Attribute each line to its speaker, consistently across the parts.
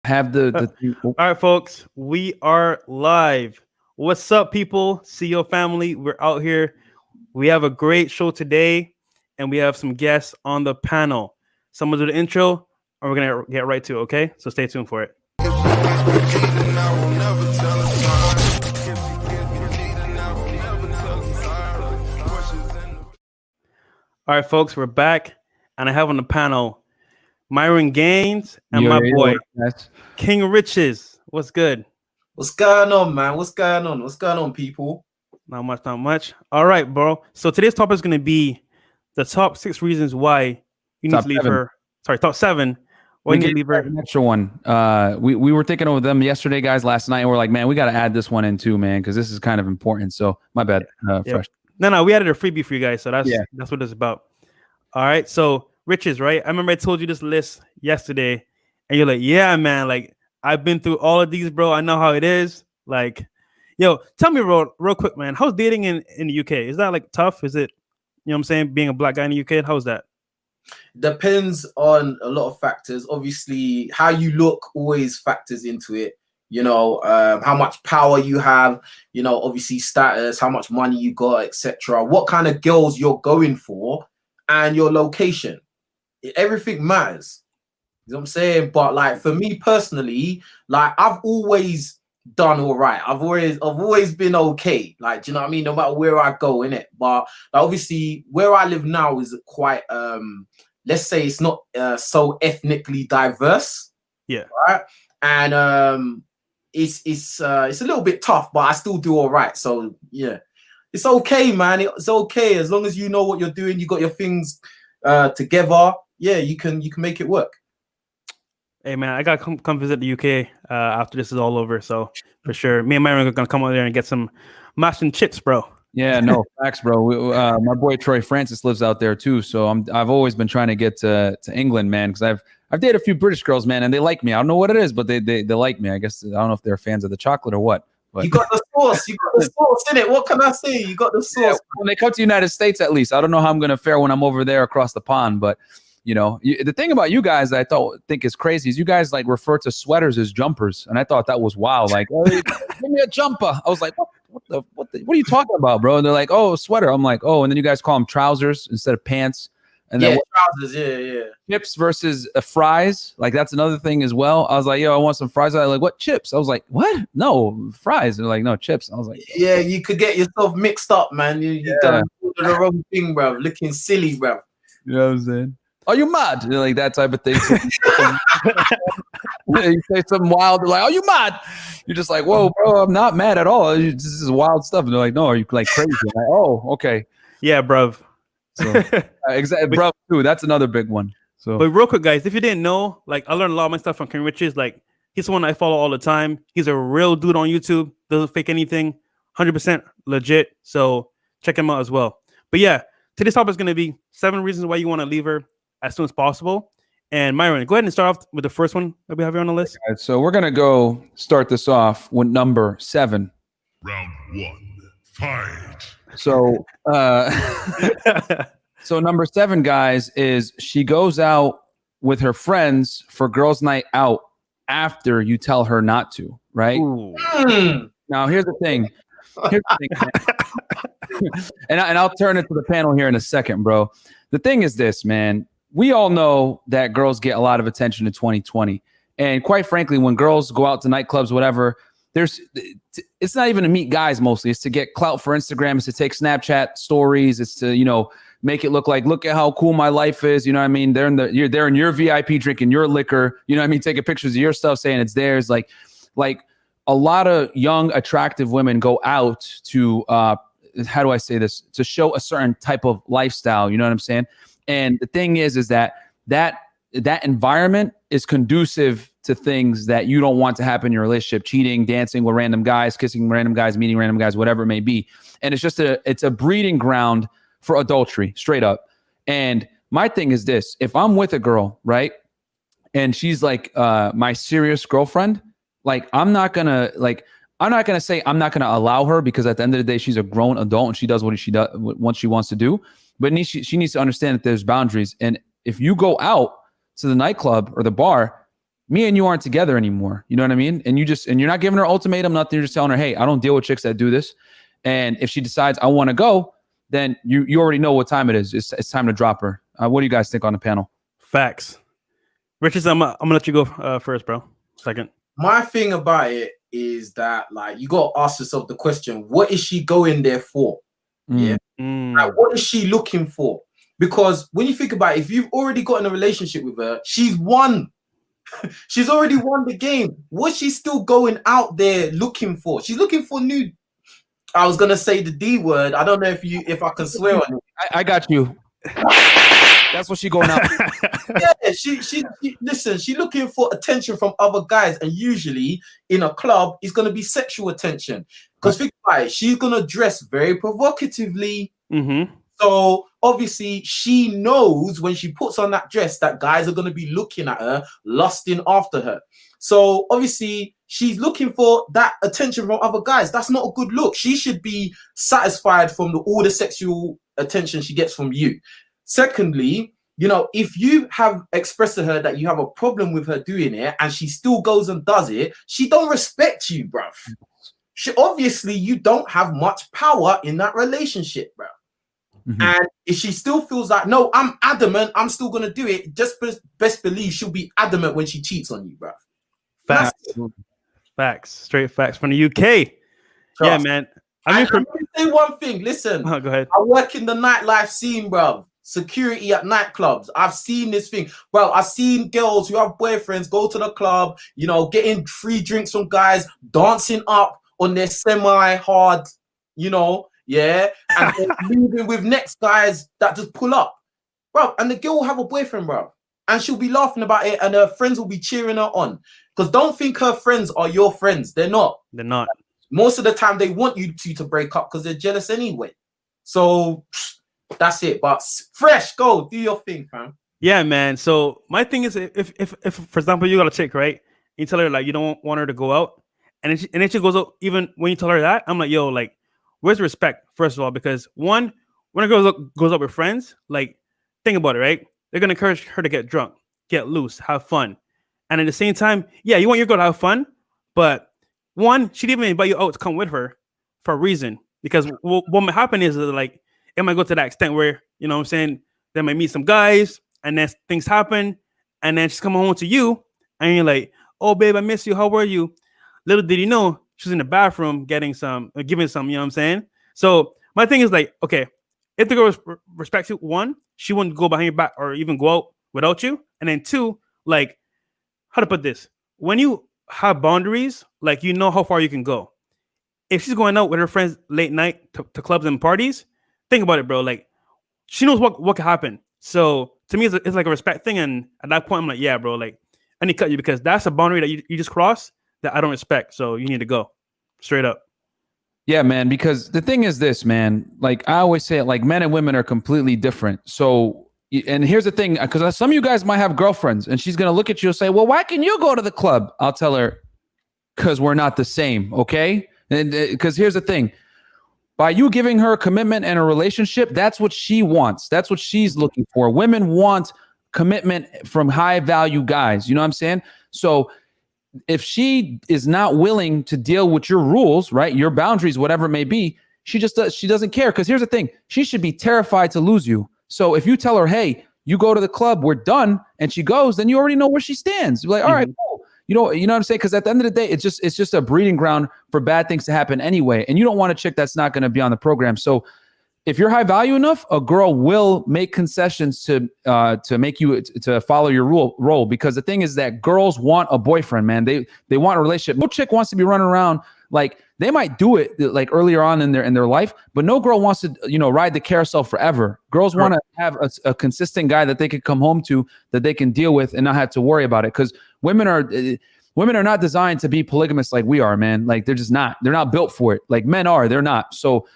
Speaker 1: have the
Speaker 2: All right, folks, we are live. What's up, people? CEO family, we're out here. We have a great show today, and we have some guests on the panel. Someone do the intro, and we're gonna get right to it. Okay, so stay tuned for it. All right, folks, we're back, and I have on the panel Myron Gaines and my boy King Richez. What's good?
Speaker 3: What's going on, man? What's going on? What's going on, people?
Speaker 2: Not much, not much. All right, bro. So today's topic is going to be the top 6 reasons why you need to leave her. Sorry, top 7. Why you need to leave her.
Speaker 1: An extra one. We were thinking over them yesterday, guys, last night, and we're like, man, we got to add this one in too, man, because this is kind of important. So my bad. Fresh.
Speaker 2: No, we added a freebie for you guys, so that's what it's about. All right, so Richez, right? I remember I told you this list yesterday, and you're like, yeah, man, like I've been through all of these, bro. I know how it is. Like, yo, tell me real quick, man. How's dating in the UK? Is that like tough? Is it, you know what I'm saying, being a black guy in the UK? How's that?
Speaker 3: Depends on a lot of factors. Obviously, how you look always factors into it. You know, how much power you have, you know, obviously status, how much money you got, etc. What kind of girls you're going for and your location. Everything matters. You know what I'm saying? But like for me personally, like I've always done all right. I've always been okay. Like, do you know what I mean? No matter where I go, innit? But like, obviously where I live now is quite let's say it's not so ethnically diverse.
Speaker 2: Yeah.
Speaker 3: Right. And it's a little bit tough, but I still do all right. So yeah, it's okay, man. It's okay as long as you know what you're doing. You got your things together. Yeah, you can make it work.
Speaker 2: Hey man, I gotta come visit the UK after this is all over. So for sure, me and Myron are gonna come over there and get some mash and chips, bro.
Speaker 1: Yeah, no facts, bro. My boy Troy Francis lives out there too, so I've always been trying to get to England, man, because I've dated a few British girls, man, and they like me. I don't know what it is, but they like me. I guess I don't know if they're fans of the chocolate or what. But
Speaker 3: you got the sauce. You got the sauce in it. What can I say? You got the sauce. Yeah,
Speaker 1: when they come to the United States, at least. I don't know how I'm gonna fare when I'm over there across the pond, but you know, the thing about you guys that I think is crazy is you guys like refer to sweaters as jumpers, and I thought that was wild. Like, oh, give me a jumper. I was like, what are you talking about, bro? And they're like, oh, sweater. I'm like, oh, and then you guys call them trousers instead of pants. And then
Speaker 3: trousers, yeah.
Speaker 1: Chips versus fries, like that's another thing as well. I was like, yo, I want some fries. I was like, what chips? I was like, what? No fries. They're like, no chips. I was like,
Speaker 3: yeah, you could get yourself mixed up, man. You done the wrong thing, bro. Looking silly, bro.
Speaker 1: You know what I'm saying? Are you mad? You're like that type of thing. You say something wild, they're like, "Are you mad?" You're just like, "Whoa, bro, I'm not mad at all. This is wild stuff." And they're like, "No, are you like crazy?" I'm like, "Oh, okay,
Speaker 2: yeah, bruv."
Speaker 1: So, exactly, bruv, too. That's another big one. So,
Speaker 2: but real quick, guys, if you didn't know, like I learned a lot of my stuff from King Richez. Like he's the one I follow all the time. He's a real dude on YouTube. Doesn't fake anything. 100% legit. So check him out as well. But yeah, today's topic is going to be 7 reasons why you want to leave her as soon as possible. And Myron, go ahead and start off with the first one that we have here on the list.
Speaker 1: Right, so we're gonna start this off with number 7.
Speaker 4: Round 1, fight.
Speaker 1: So, so number 7, guys, is she goes out with her friends for girls' night out after you tell her not to. Right? Now, here's the thing. And I'll turn it to the panel here in a second, bro. The thing is this, man. We all know that girls get a lot of attention in 2020. And quite frankly, when girls go out to nightclubs, whatever, it's not even to meet guys mostly. It's to get clout for Instagram. It's to take Snapchat stories. It's to, you know, make it look at how cool my life is. You know what I mean? They're in your VIP drinking your liquor. You know what I mean? Taking pictures of your stuff, saying it's theirs. Like a lot of young, attractive women go out to, how do I say this? To show a certain type of lifestyle. You know what I'm saying? And the thing is that environment is conducive to things that you don't want to happen in your relationship: cheating, dancing with random guys, kissing random guys, meeting random guys, whatever it may be. And it's just it's a breeding ground for adultery, straight up. And my thing is this: if I'm with a girl, right, and she's like my serious girlfriend, like I'm not gonna say I'm not gonna allow her, because at the end of the day, she's a grown adult and she does what she wants to do. But she needs to understand that there's boundaries. And if you go out to the nightclub or the bar, me and you aren't together anymore. You know what I mean? And you're not giving her ultimatum, nothing. You're just telling her, hey, I don't deal with chicks that do this. And if she decides I want to go, then you already know what time it is. It's time to drop her. What do you guys think on the panel?
Speaker 2: Facts. Richez, I'm gonna let you go first, bro. Second.
Speaker 3: My thing about it is that, like, you got to ask yourself the question, what is she going there for? Yeah. Like, what is she looking for? Because when you think about it, if you've already got in a relationship with her, she's won. She's already won the game. What's she still going out there looking for? She's looking for new. I was gonna say the D word. I don't know if I can swear on it.
Speaker 1: I got you. That's what she going out.
Speaker 3: Yeah, she listen, she's looking for attention from other guys, and usually in a club it's gonna be sexual attention. Because think about it, she's gonna dress very provocatively. So obviously she knows when she puts on that dress that guys are gonna be looking at her, lusting after her. So obviously she's looking for that attention from other guys. That's not a good look. She should be satisfied from all the sexual attention she gets from you. Secondly, you know, if you have expressed to her that you have a problem with her doing it and she still goes and does it, she don't respect you, bruv. Obviously, you don't have much power in that relationship, bruv. And if she still feels like, no, I'm adamant, I'm still going to do it, just best believe she'll be adamant when she cheats on you, bruv.
Speaker 2: Facts. Facts. Straight facts from the UK. Trust. Yeah, man.
Speaker 3: I'm going to say one thing. Listen,
Speaker 2: go ahead.
Speaker 3: I work in the nightlife scene, bruv. Security at nightclubs. I've seen this thing. Well, I've seen girls who have boyfriends go to the club, you know, getting free drinks from guys, dancing up on their semi-hard, you know, yeah, and then leaving with next guys that just pull up, bro. And the girl will have a boyfriend, bro, and she'll be laughing about it, and her friends will be cheering her on. Because don't think her friends are your friends. They're not.
Speaker 2: They're not.
Speaker 3: Most of the time, they want you two to break up because they're jealous anyway. So that's it. But Fresh, go do your thing, fam.
Speaker 2: Yeah, man. So my thing is, if for example, you got a chick, right? You tell her like you don't want her to go out, and then she goes out. Even when you tell her that, I'm like, yo, like, where's the respect? First of all, because one, when a girl goes out with friends, like, think about it, right? They're gonna encourage her to get drunk, get loose, have fun, and at the same time, yeah, you want your girl to have fun, but one, she didn't even invite you out to come with her for a reason. Because what might happen is like it might go to that extent where, you know what I'm saying, they might meet some guys and then things happen and then she's coming home to you and you're like, oh babe, I miss you, how were you? Little did you know she's in the bathroom giving some, you know what I'm saying? So my thing is like, okay, if the girl respects you, one, she wouldn't go behind your back or even go out without you. And then two, like, how to put this, when you have boundaries, like, you know how far you can go. If she's going out with her friends late night to clubs and parties, think about it, bro. Like, she knows what could happen. So to me, it's like a respect thing. And at that point, I'm like, yeah, bro, like, I need to cut you because that's a boundary that you just crossed that I don't respect. So you need to go straight up.
Speaker 1: Yeah, man, because the thing is this, man, like I always say it, like men and women are completely different. So, and here's the thing, because some of you guys might have girlfriends and she's going to look at you and say, well, why can you go to the club? I'll tell her, because we're not the same. Okay. And because here's the thing, by you giving her a commitment and a relationship, that's what she wants. That's what she's looking for. Women want commitment from high value guys. You know what I'm saying? So if she is not willing to deal with your rules, right, your boundaries, whatever it may be, she doesn't care. Because here's the thing, she should be terrified to lose you. So if you tell her, hey, you go to the club, we're done, and she goes, then you already know where she stands. You're like, all right, cool. You know what I'm saying? Because at the end of the day, it's just a breeding ground for bad things to happen anyway. And you don't want a chick that's not going to be on the program. So if you're high value enough, a girl will make concessions to make you to follow your role. Because the thing is that girls want a boyfriend, man. They want a relationship. No chick wants to be running around like they might do it like earlier on in their life, but no girl wants to ride the carousel forever. Girls want to have a consistent guy that they can come home to, that they can deal with and not have to worry about it. Because women are not designed to be polygamous like we are, man. Like they're just not. They're not built for it. Like men are. They're not. So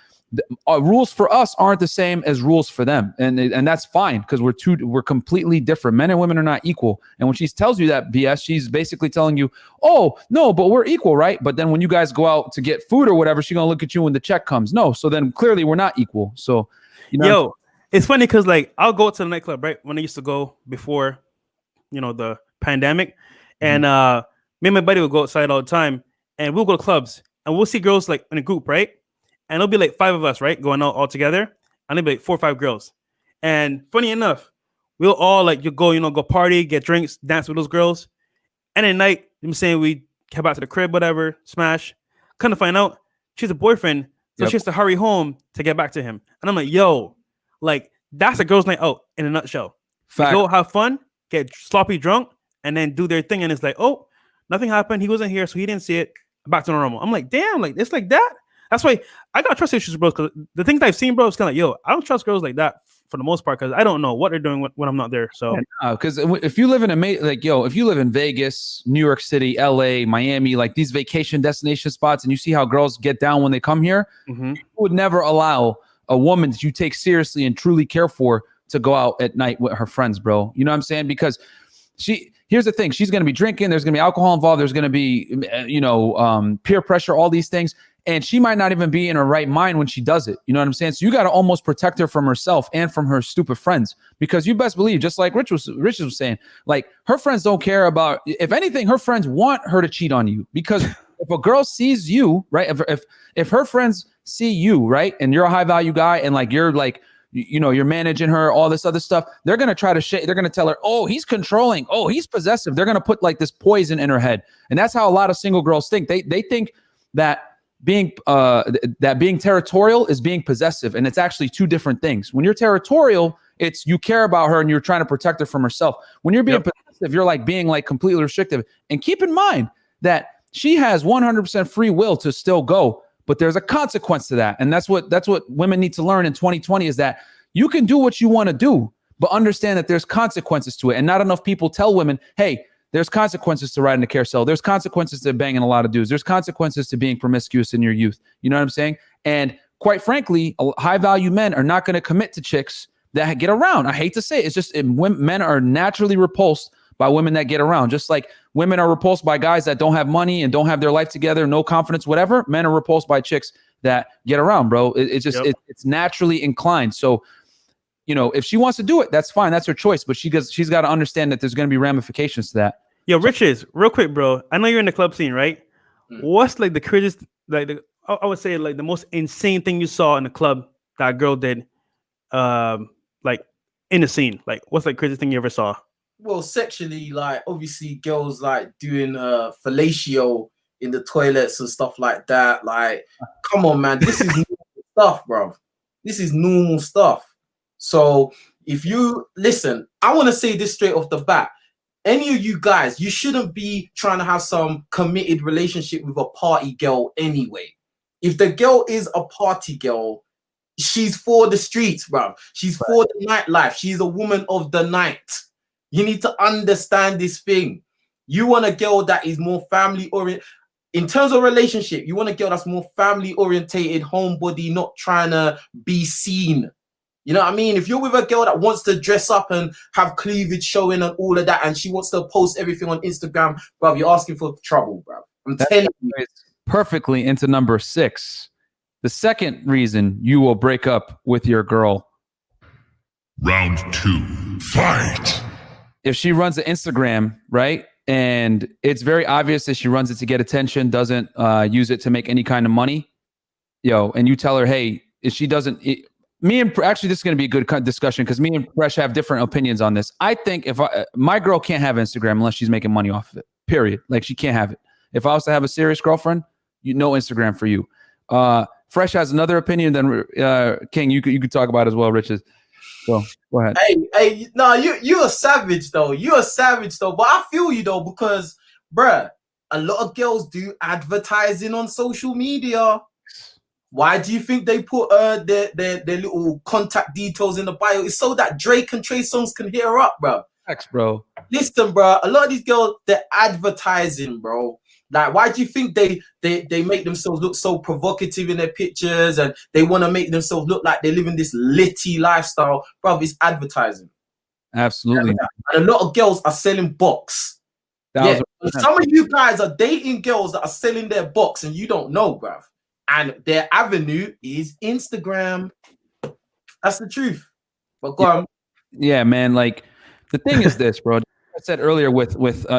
Speaker 1: rules for us aren't the same as rules for them, and that's fine because we're completely different. Men and women are not equal. And when she tells you that BS, she's basically telling you, oh no, but we're equal, right? But then when you guys go out to get food or whatever, she's gonna look at you when the check comes. No, so then clearly we're not equal. So
Speaker 2: yo, it's funny because like I'll go to the nightclub right when I used to go before the pandemic, And me and my buddy would go outside all the time, and we'll go to clubs, and we'll see girls like in a group, right? And it'll be like 5 of us, right, going out all together, and it'll be like 4 or 5 girls. And funny enough, we'll all like go party, get drinks, dance with those girls, and at night, I'm saying we head back to the crib, whatever, smash. Kind of find out she's a boyfriend, so she has to hurry home to get back to him. And I'm like, yo, like that's a girl's night out in a nutshell. Go have fun, get sloppy drunk, and then do their thing. And it's like, oh, nothing happened. He wasn't here, so he didn't see it. Back to normal. I'm like, damn, like it's like that. That's why I got trust issues, bro. Because the things I've seen, bro, is kind of like, yo, I don't trust girls like that for the most part because I don't know what they're doing when I'm not there. So,
Speaker 1: because if you live in if you live in Vegas, New York City, LA, Miami, like these vacation destination spots, and you see how girls get down when they come here, you would never allow a woman that you take seriously and truly care for to go out at night with her friends, bro. You know what I'm saying? Because here's the thing, she's going to be drinking. There's going to be alcohol involved. There's going to be, peer pressure, all these things. And she might not even be in her right mind when she does it. You know what I'm saying? So you got to almost protect her from herself and from her stupid friends, because you best believe, just like Richez was saying, like her friends don't care about, if anything, her friends want her to cheat on you, because if a girl sees you, right? If her friends see you, right? And you're a high value guy and like, you're like, you're managing her, all this other stuff. They're going to try to they're going to tell her, oh, he's controlling. Oh, he's possessive. They're going to put like this poison in her head. And that's how a lot of single girls think. They think that being territorial is being possessive. And it's actually two different things. When you're territorial, it's you care about her and you're trying to protect her from herself. When you're being possessive, you're like being like completely restrictive. And keep in mind that she has 100% free will to still go, but there's a consequence to that. And that's what women need to learn in 2020 is that you can do what you want to do, but understand that there's consequences to it. And not enough people tell women, hey, there's consequences to riding a carousel. There's consequences to banging a lot of dudes. There's consequences to being promiscuous in your youth. You know what I'm saying? And quite frankly, high value men are not going to commit to chicks that get around. I hate to say it. It's just men are naturally repulsed by women that get around. Just like women are repulsed by guys that don't have money and don't have their life together, no confidence, whatever. Men are repulsed by chicks that get around, bro. It's just it's naturally inclined. So, if she wants to do it, that's fine. That's her choice. But she's got to understand that there's going to be ramifications to that.
Speaker 2: Yo, Richez, real quick, bro. I know you're in the club scene, right? What's like the craziest, like I would say like the most insane thing you saw in the club that a girl did, like in the scene? Like, what's like craziest thing you ever saw?
Speaker 3: Well, sexually, like obviously girls like doing fellatio in the toilets and stuff like that. Like, come on, man, this is normal stuff, bro. This is normal stuff. So if you listen, I want to say this straight off the bat. Any of you guys, you shouldn't be trying to have some committed relationship with a party girl anyway. If the girl is a party girl, she's for the streets, bro. She's for the nightlife. She's a woman of the night. You need to understand this thing. You want a girl that is more family oriented. In terms of relationship, you want a girl that's more family orientated, homebody, not trying to be seen. You know what I mean? If you're with a girl that wants to dress up and have cleavage showing and all of that, and she wants to post everything on Instagram, bro, you're asking for trouble, bro. I'm telling you.
Speaker 1: Perfectly into number 6. The second reason you will break up with your girl.
Speaker 4: Round 2, fight.
Speaker 1: If she runs an Instagram, right? And it's very obvious that she runs it to get attention, doesn't use it to make any kind of money. And you tell her, hey, if she doesn't... actually, this is going to be a good discussion because me and Fresh have different opinions on this. I think if my girl can't have Instagram unless she's making money off of it, period. Like she can't have it. If I was to have a serious girlfriend, no Instagram for you. Fresh has another opinion than King. You could talk about as well, Richez. So go ahead.
Speaker 3: Hey, no, you're a savage though. You're a savage though. But I feel you though because, bruh, a lot of girls do advertising on social media. Why do you think they put their little contact details in the bio? It's so that Drake and Trey Songz can hit her up, bro.
Speaker 1: Thanks, bro.
Speaker 3: Listen, bro. A lot of these girls, they're advertising, bro. Like, why do you think they make themselves look so provocative in their pictures and they want to make themselves look like they're living this litty lifestyle? Bro, it's advertising.
Speaker 1: Absolutely.
Speaker 3: And a lot of girls are selling box. Yeah. Some of you guys are dating girls that are selling their box and you don't know, bro. And their avenue is Instagram. That's the truth. But go on.
Speaker 1: Yeah, man. Like, the thing is this, bro. I said earlier with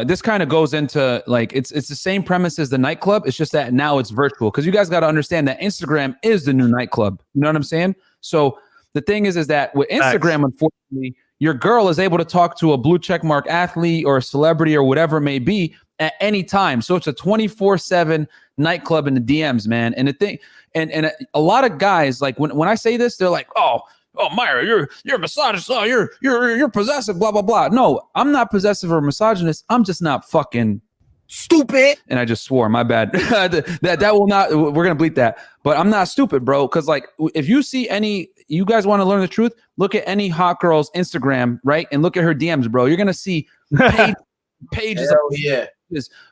Speaker 1: this kind of goes into like it's the same premise as the nightclub. It's just that now it's virtual because you guys got to understand that Instagram is the new nightclub. You know what I'm saying? So the thing is that with Instagram, unfortunately, your girl is able to talk to a blue checkmark athlete or a celebrity or whatever it may be at any time. So it's a 24/7 nightclub in the DMs, man. And the thing, and a lot of guys, like when I say this, they're like, oh, Myra, you're a misogynist. Oh, you're possessive, blah, blah, blah. No, I'm not possessive or misogynist. I'm just not fucking
Speaker 3: stupid.
Speaker 1: And I just swore, my bad. that will not, we're going to bleep that. But I'm not stupid, bro. Because like, if you see you guys want to learn the truth, look at any hot girl's Instagram, right? And look at her DMs, bro. You're going to see pages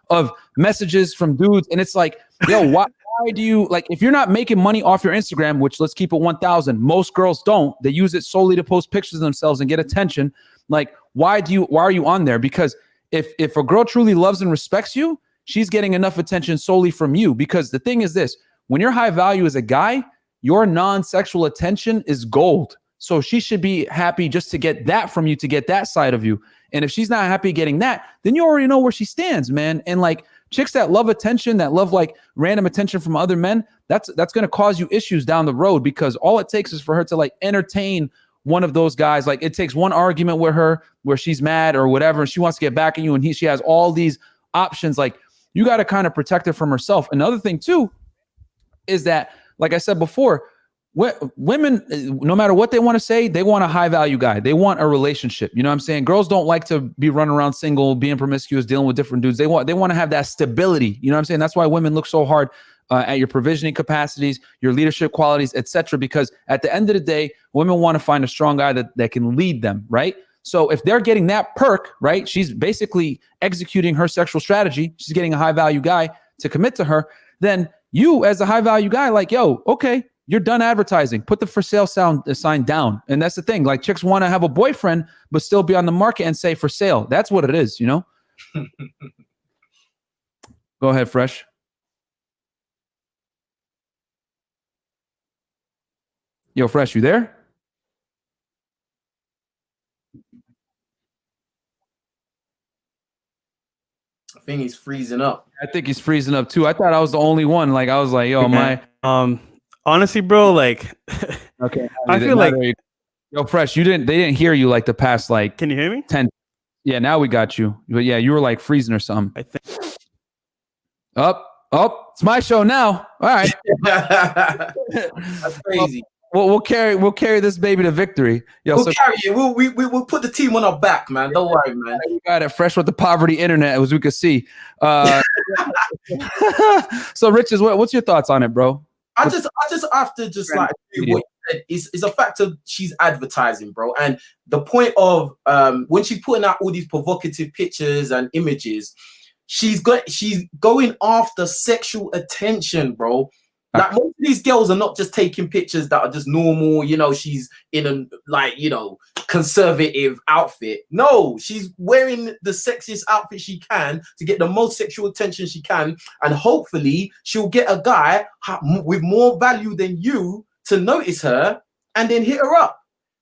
Speaker 1: of messages from dudes. And it's like, yo, why do you, like, if you're not making money off your Instagram, which let's keep it 1,000, most girls don't, they use it solely to post pictures of themselves and get attention. Like, why are you on there? Because if a girl truly loves and respects you, she's getting enough attention solely from you. Because the thing is this, when you're high value as a guy, your non-sexual attention is gold. So she should be happy just to get that from you, to get that side of you. And if she's not happy getting that, then you already know where she stands, man. And like chicks that love attention, that love like random attention from other men, that's going to cause you issues down the road, because all it takes is for her to like entertain one of those guys. Like it takes one argument with her where she's mad or whatever, and she wants to get back at you, and she has all these options. Like you got to kind of protect her from herself. Another thing too is that, like I said before, women, no matter what they want to say, they want a high value guy. They want a relationship. You know what I'm saying? Girls don't like to be running around single, being promiscuous, dealing with different dudes. They want to have that stability. You know what I'm saying? That's why women look so hard at your provisioning capacities, your leadership qualities, etc. Because at the end of the day, women want to find a strong guy that can lead them, right? So if they're getting that perk, right, she's basically executing her sexual strategy. She's getting a high value guy to commit to her. Then you, as a high value guy, like, yo, okay, you're done advertising. Put the for sale sign down. And that's the thing. Like chicks want to have a boyfriend, but still be on the market and say for sale. That's what it is, you know? Go ahead, Fresh. Yo, Fresh, you there?
Speaker 3: I think he's freezing up.
Speaker 1: I think he's freezing up too. I thought I was the only one. Like I was like, yo,
Speaker 2: honestly, bro, like,
Speaker 1: okay,
Speaker 2: I feel like,
Speaker 1: yo, Fresh, they didn't hear you like the past, like,
Speaker 2: can you hear me?
Speaker 1: 10. Yeah, now we got you. But yeah, you were like freezing or something.
Speaker 2: I think.
Speaker 1: It's my show now. All right.
Speaker 3: That's crazy.
Speaker 1: We'll carry this baby to victory. Yo,
Speaker 3: we'll carry it. We'll put the team on our back, man. Don't worry, man.
Speaker 1: We got it fresh with the poverty internet, as we could see. So, Richez, what's your thoughts on it, bro?
Speaker 3: I just have to just like do what you said. Is a fact of she's advertising, bro. And the point of when she's putting out all these provocative pictures and images, she's going after sexual attention, bro. Like most of these girls are not just taking pictures that are just normal, you know, she's in a like, you know, conservative outfit. No, she's wearing the sexiest outfit she can to get the most sexual attention she can. And hopefully she'll get a guy with more value than you to notice her and then hit her up.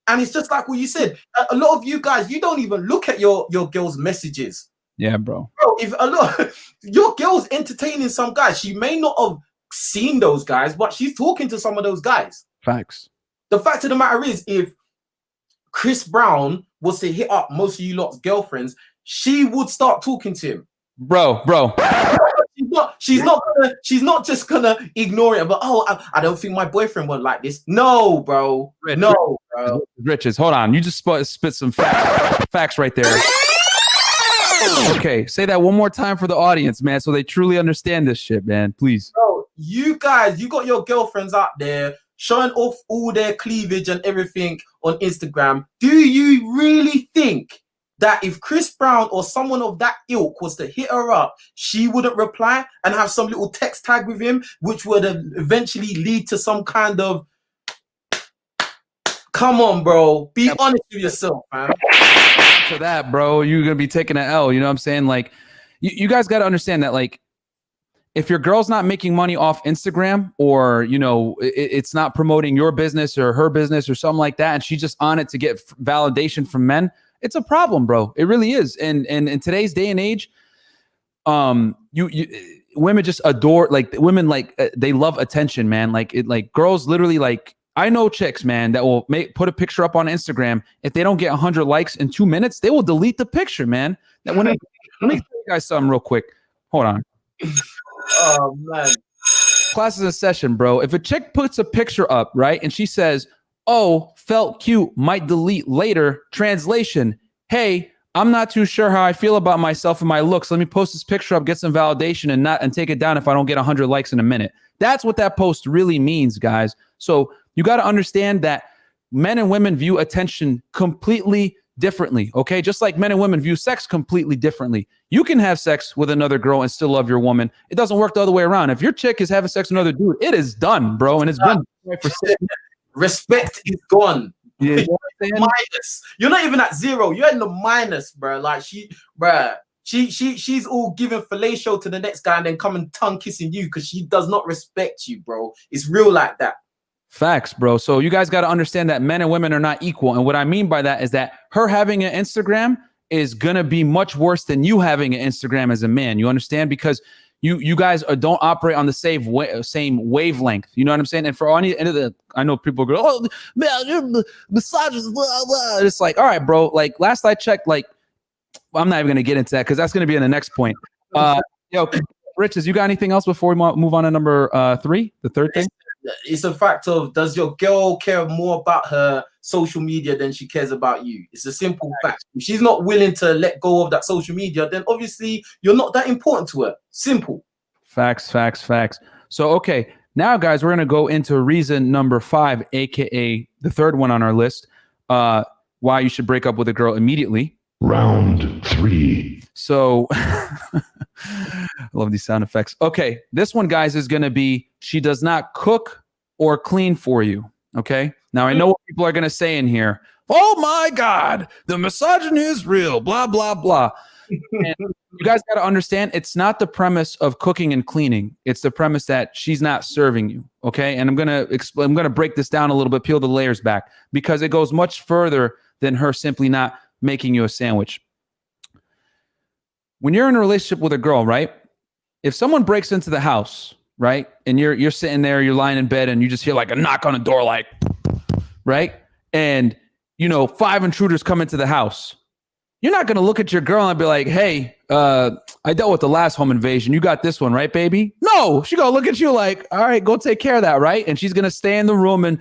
Speaker 3: And it's just like what you said. A lot of you guys, you don't even look at your girl's messages.
Speaker 1: Yeah, bro.
Speaker 3: If your girl's entertaining some guys, she may not have seen those guys, but she's talking to some of those guys.
Speaker 1: Facts. The
Speaker 3: fact of the matter is, if Chris Brown was to hit up most of you lot's girlfriends, she would start talking to him.
Speaker 1: Bro.
Speaker 3: She's not just gonna ignore it, but I don't think my boyfriend would like this. No, bro. Bro.
Speaker 1: Richez, hold on. You just spit some facts right there. Okay, say that one more time for the audience, man, so they truly understand this shit, man. Please.
Speaker 3: Bro, you guys, you got your girlfriends out there showing off all their cleavage and everything on Instagram. Do you really think that if Chris Brown or someone of that ilk was to hit her up, she wouldn't reply and have some little text tag with him, which would eventually lead to some kind of... Come on, bro. Be honest with yourself, man.
Speaker 1: For that, bro, you're gonna be taking an L. You know what I'm saying? Like, you guys got to understand that, like, if your girl's not making money off Instagram, or you know, it's not promoting your business or her business or something like that, and she's just on it to get validation from men, It's a problem, bro. It really is. And in today's day and age, women just adore, like women, like they love attention, man. Like girls literally, like I know chicks, man, that will put a picture up on Instagram. If they don't get 100 likes in 2 minutes, they will delete the picture, man. Let me tell you guys something real quick. Hold on.
Speaker 3: Oh man.
Speaker 1: Class is in session, bro. If a chick puts a picture up, right, and she says, "Oh, felt cute, might delete later." Translation: Hey, I'm not too sure how I feel about myself and my looks. Let me post this picture up, get some validation, and take it down if I don't get 100 likes in a minute. That's what that post really means, guys. So you got to understand that men and women view attention completely differently, okay? Just like men and women view sex completely differently. You can have sex with another girl and still love your woman. It doesn't work the other way around. If your chick is having sex with another dude, it is done, bro. And it's been for 6 years.
Speaker 3: Respect is gone.
Speaker 1: Yeah, you know
Speaker 3: minus. You're not even at 0. You're in the minus, bro. Like she's all giving fellatio to the next guy and then come and tongue kissing you because she does not respect you, bro. It's real like that.
Speaker 1: Facts, bro. So you guys got to understand that men and women are not equal. And what I mean by that is that her having an Instagram is going to be much worse than you having an Instagram as a man. You understand? Because you guys don't operate on the same wavelength. You know what I'm saying? And for any end of the, I know people go, "Oh man, you're misogynist, blah, blah." It's like, all right, bro. Like last I checked, like I'm not even going to get into that because that's going to be in the next point. Yo, Richez, you got anything else before we move on to number 3, the third thing?
Speaker 3: It's a fact of, does your girl care more about her social media than she cares about you? It's a simple fact. If she's not willing to let go of that social media, then obviously you're not that important to her. Simple.
Speaker 1: Facts. So, okay, now, guys, we're going to go into reason number 5, aka the third one on our list, why you should break up with a girl immediately.
Speaker 4: Round 3.
Speaker 1: So, I love these sound effects. Okay, this one, guys, is going to be, she does not cook or clean for you. Okay, now I know what people are going to say in here. Oh my God, the misogyny is real, blah, blah, blah. And you guys got to understand, it's not the premise of cooking and cleaning. It's the premise that she's not serving you. Okay, and I'm going to break this down a little bit, peel the layers back, because it goes much further than her simply not making you a sandwich. When you're in a relationship with a girl, right? If someone breaks into the house, right, and you're sitting there, you're lying in bed, and you just hear like a knock on the door, like, right, and 5 intruders come into the house, you're not gonna look at your girl and be like, "Hey, I dealt with the last home invasion. You got this one, right, baby?" No, she gonna look at you like, "All right, go take care of that," right? And she's gonna stay in the room and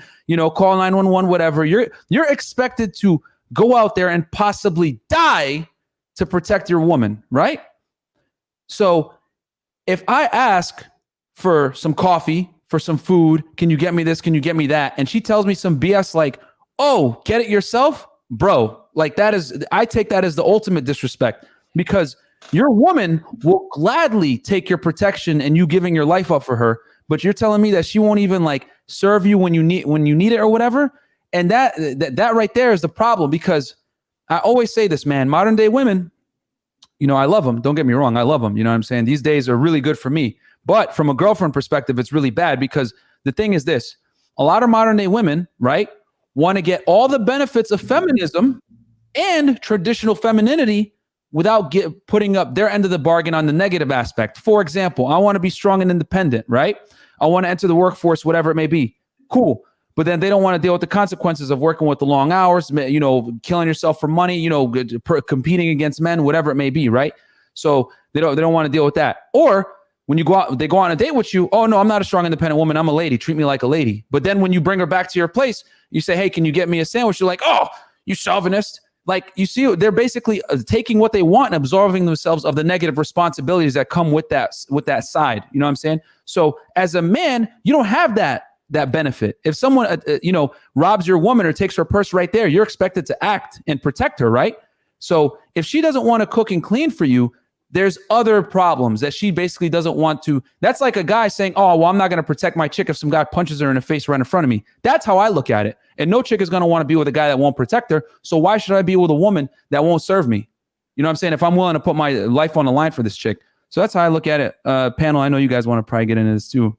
Speaker 1: call 911, whatever. You're expected to go out there and possibly die to protect your woman, right? So if I ask for some coffee, for some food, can you get me this? Can you get me that? And she tells me some BS like, "Oh, get it yourself," bro. Like I take that as the ultimate disrespect, because your woman will gladly take your protection and you giving your life up for her, but you're telling me that she won't even like serve you when you need it or whatever. And that right there is the problem, because I always say this, man, modern day women, I love them. Don't get me wrong. I love them. You know what I'm saying? These days are really good for me. But from a girlfriend perspective, it's really bad, because the thing is this: a lot of modern day women, right, want to get all the benefits of feminism and traditional femininity without putting up their end of the bargain on the negative aspect. For example, I want to be strong and independent, right? I want to enter the workforce, whatever it may be. Cool. But then they don't want to deal with the consequences of working with the long hours, killing yourself for money, competing against men, whatever it may be, right? So they don't want to deal with that. Or when you go out, they go on a date with you. "Oh no, I'm not a strong, independent woman. I'm a lady. Treat me like a lady." But then when you bring her back to your place, you say, "Hey, can you get me a sandwich?" You're like, "Oh, you chauvinist." Like, you see, they're basically taking what they want and absolving themselves of the negative responsibilities that come with that side. You know what I'm saying? So as a man, you don't have that benefit. If someone, robs your woman or takes her purse right there, you're expected to act and protect her, right? So if she doesn't want to cook and clean for you, there's other problems that she basically doesn't want to. That's like a guy saying, "Oh, well, I'm not going to protect my chick if some guy punches her in the face right in front of me." That's how I look at it. And no chick is going to want to be with a guy that won't protect her. So why should I be with a woman that won't serve me? You know what I'm saying? If I'm willing to put my life on the line for this chick. So that's how I look at it. Panel, I know you guys want to probably get into this too.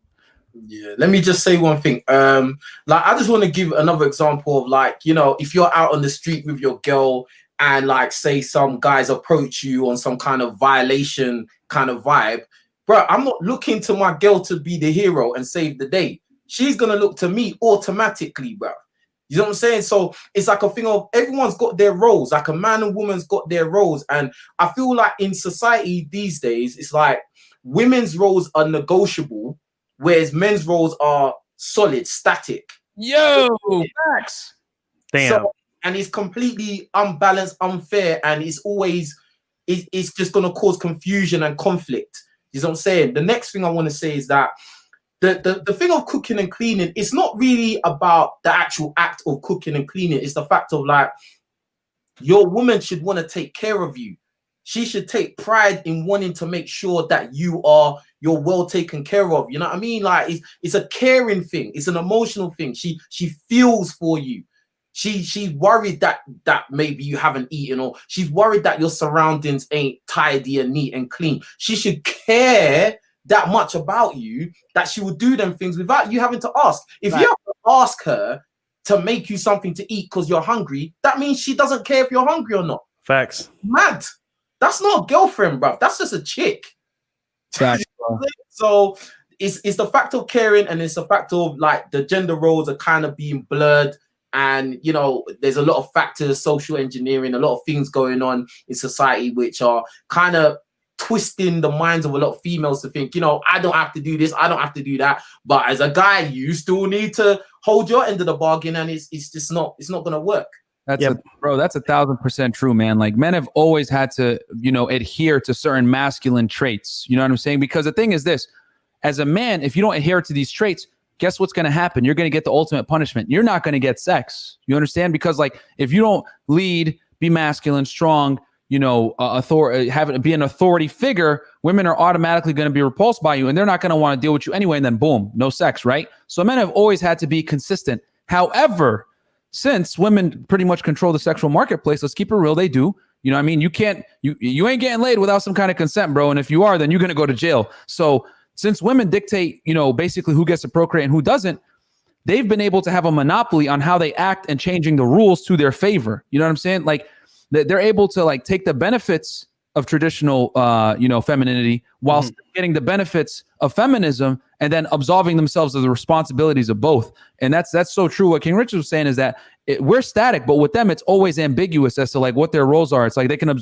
Speaker 3: Yeah, let me just say one thing. Like, I just want to give another example of, like, if you're out on the street with your girl and like say some guys approach you on some kind of violation kind of vibe, bro, I'm not looking to my girl to be the hero and save the day. She's gonna look to me automatically, bro. You know what I'm saying? So it's like a thing of everyone's got their roles, like a man and woman's got their roles. And I feel like in society these days, it's like women's roles are negotiable, whereas men's roles are solid, static.
Speaker 1: Yo, facts.
Speaker 2: Damn.
Speaker 3: So, and it's completely unbalanced, unfair, and it's just going to cause confusion and conflict. You know what I'm saying? The next thing I want to say is that the thing of cooking and cleaning, it's not really about the actual act of cooking and cleaning. It's the fact of like, your woman should want to take care of you. She should take pride in wanting to make sure that you're well taken care of. You know what I mean? Like it's a caring thing. It's an emotional thing. She feels for you. She's worried that maybe you haven't eaten, or she's worried that your surroundings ain't tidy and neat and clean. She should care that much about you that she will do them things without you having to ask. If you have to ask her to make you something to eat because you're hungry, that means she doesn't care if you're hungry or not.
Speaker 2: Facts.
Speaker 3: Mad. That's not a girlfriend, bruv. That's just a chick.
Speaker 1: Facts, bro.
Speaker 3: So it's the fact of caring, and it's the fact of like the gender roles are kind of being blurred. And, you know, there's a lot of factors, social engineering, a lot of things going on in society which are kind of twisting the minds of a lot of females to think, you know, I don't have to do this, I don't have to do that. But as a guy, you still need to hold your end of the bargain, and it's just not going to work.
Speaker 1: That's 1,000% true, man. Like, men have always had to, you know, adhere to certain masculine traits. You know what I'm saying? Because the thing is this, as a man, if you don't adhere to these traits, guess what's going to happen? You're going to get the ultimate punishment. You're not going to get sex. You understand? Because like, if you don't lead, be masculine, strong, you know, be an authority figure, women are automatically going to be repulsed by you, and they're not going to want to deal with you anyway. And then boom, no sex, right? So men have always had to be consistent. However, since women pretty much control the sexual marketplace, let's keep it real, they do. You know what I mean? You ain't getting laid without some kind of consent, bro. And if you are, then you're going to go to jail. So since women dictate, you know, basically who gets to procreate and who doesn't, they've been able to have a monopoly on how they act and changing the rules to their favor. You know what I'm saying? Like, they're able to like take the benefits of traditional, you know, femininity while still getting the benefits of feminism, and then absolving themselves of the responsibilities of both. And that's so true. What King Richez was saying is that we're static, but with them, it's always ambiguous as to like what their roles are. It's like they can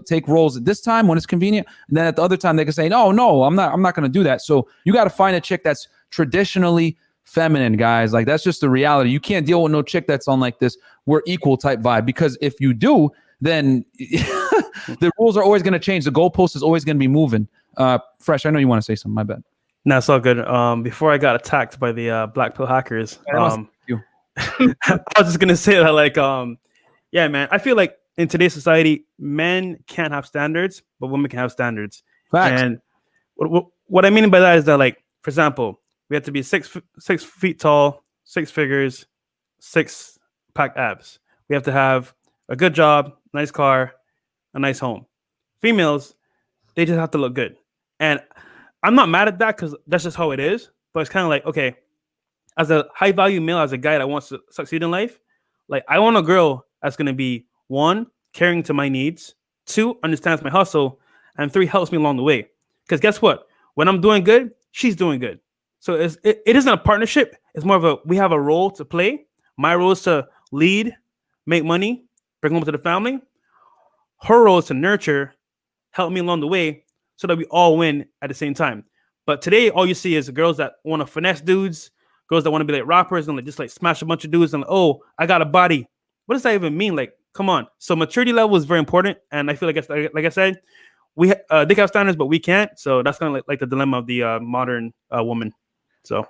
Speaker 1: take roles at this time when it's convenient, and then at the other time they can say, no, I'm not going to do that. So you got to find a chick that's traditionally feminine, guys. Like, that's just the reality. You can't deal with no chick that's on like this we're equal type vibe, because if you do, then the rules are always going to change. The goalpost is always going to be moving. Fresh, I know you want to say something. My bad.
Speaker 2: No, it's all good. Before I got attacked by the black pill hackers, I was just gonna say that, like, yeah, man. I feel like in today's society, men can't have standards, but women can have standards.
Speaker 1: Facts.
Speaker 2: And what I mean by that is that, like, for example, we have to be 6 feet tall, 6 figures, 6-pack abs. We have to have a good job, nice car, a nice home. Females, they just have to look good. And I'm not mad at that, because that's just how it is. But it's kind of like, okay, as a high value male, as a guy that wants to succeed in life, like, I want a girl that's going to be 1, caring to my needs, 2, understands my hustle, and 3, helps me along the way. Because guess what? When I'm doing good, she's doing good. So it isn't a partnership. It's more of we have a role to play. My role is to lead, make money, bring home to the family. Her role is to nurture, help me along the way, so that we all win at the same time. But today, all you see is girls that want to finesse dudes, girls that want to be like rappers and like just like smash a bunch of dudes and like, oh, I got a body. What does that even mean? Like, come on. So maturity level is very important, and I feel like like I said, they can have standards, but we can't. So that's kind of like the dilemma of the modern woman. So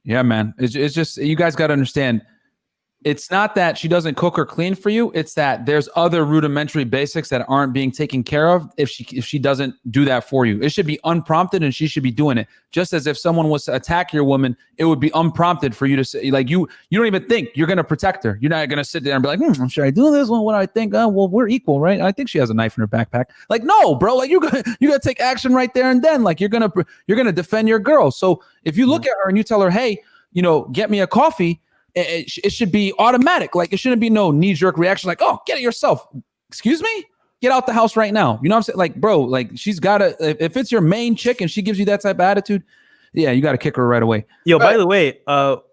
Speaker 1: yeah, man, it's just, you guys got to understand. It's not that she doesn't cook or clean for you. It's that there's other rudimentary basics that aren't being taken care of if she doesn't do that for you. It should be unprompted, and she should be doing it. Just as if someone was to attack your woman, it would be unprompted for you to say, like, you don't even think you're going to protect her. You're not going to sit there and be like, should I do this one? What do I think? Well, we're equal, right? I think she has a knife in her backpack. Like, no, bro, like you got to take action right there and then. Like, you're going to defend your girl. So if you look at her and you tell her, hey, you know, get me a coffee, it should be automatic. Like, it shouldn't be no knee-jerk reaction like, oh, get it yourself. excuse me? Get out the house right now. You know what I'm saying? Like, bro, like she's got to, if it's your main chick and she gives you that type of attitude, yeah, you got to kick her right away.
Speaker 2: Yo, by the way,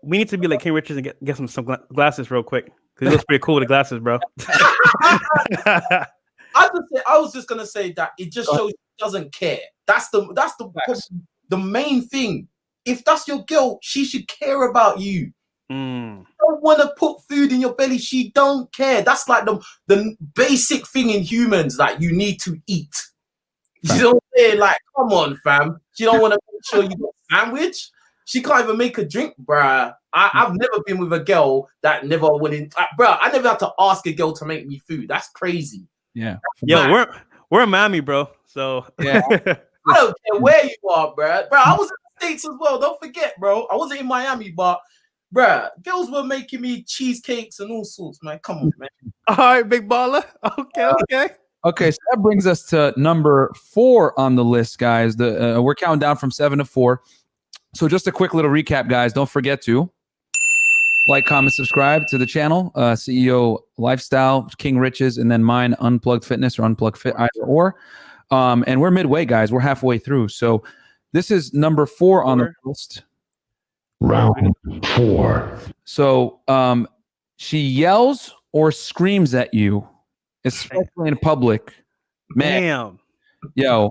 Speaker 2: we need to be like King Richez and get some glasses real quick. Because it looks pretty cool with the glasses, bro.
Speaker 3: I was just going to say that it just shows she doesn't care. That's the main thing. If that's your girl, she should care about you. Don't want to put food in your belly. She don't care. That's like the basic thing in humans that you need to eat. You know what I'm saying? Like, come on, fam. She don't want to make sure you got a sandwich. She can't even make a drink, bruh. I've never been with a girl that never wanted, bruh. I never had to ask a girl to make me food. That's crazy.
Speaker 1: Yeah.
Speaker 2: Yo, we're a Miami, bro. So
Speaker 3: yeah. I don't care where you are, bruh. Bruh, I was in the States as well. Don't forget, bro. I wasn't in Miami, but bruh, girls were making me cheesecakes and all sorts, man. Come on, man.
Speaker 2: All right, big baller. Okay.
Speaker 1: Okay, so that brings us to number 4 on the list, guys. We're counting down from 7 to 4. So just a quick little recap, guys. Don't forget to like, comment, subscribe to the channel, CEO Lifestyle, King Richez, and then mine, Unplugged Fitness or Unplugged Fit, either or. And we're midway, guys. We're halfway through. So this is number 4 on the list.
Speaker 4: Round 4.
Speaker 1: So she yells or screams at you, especially in public. Man,
Speaker 2: damn.
Speaker 1: Yo,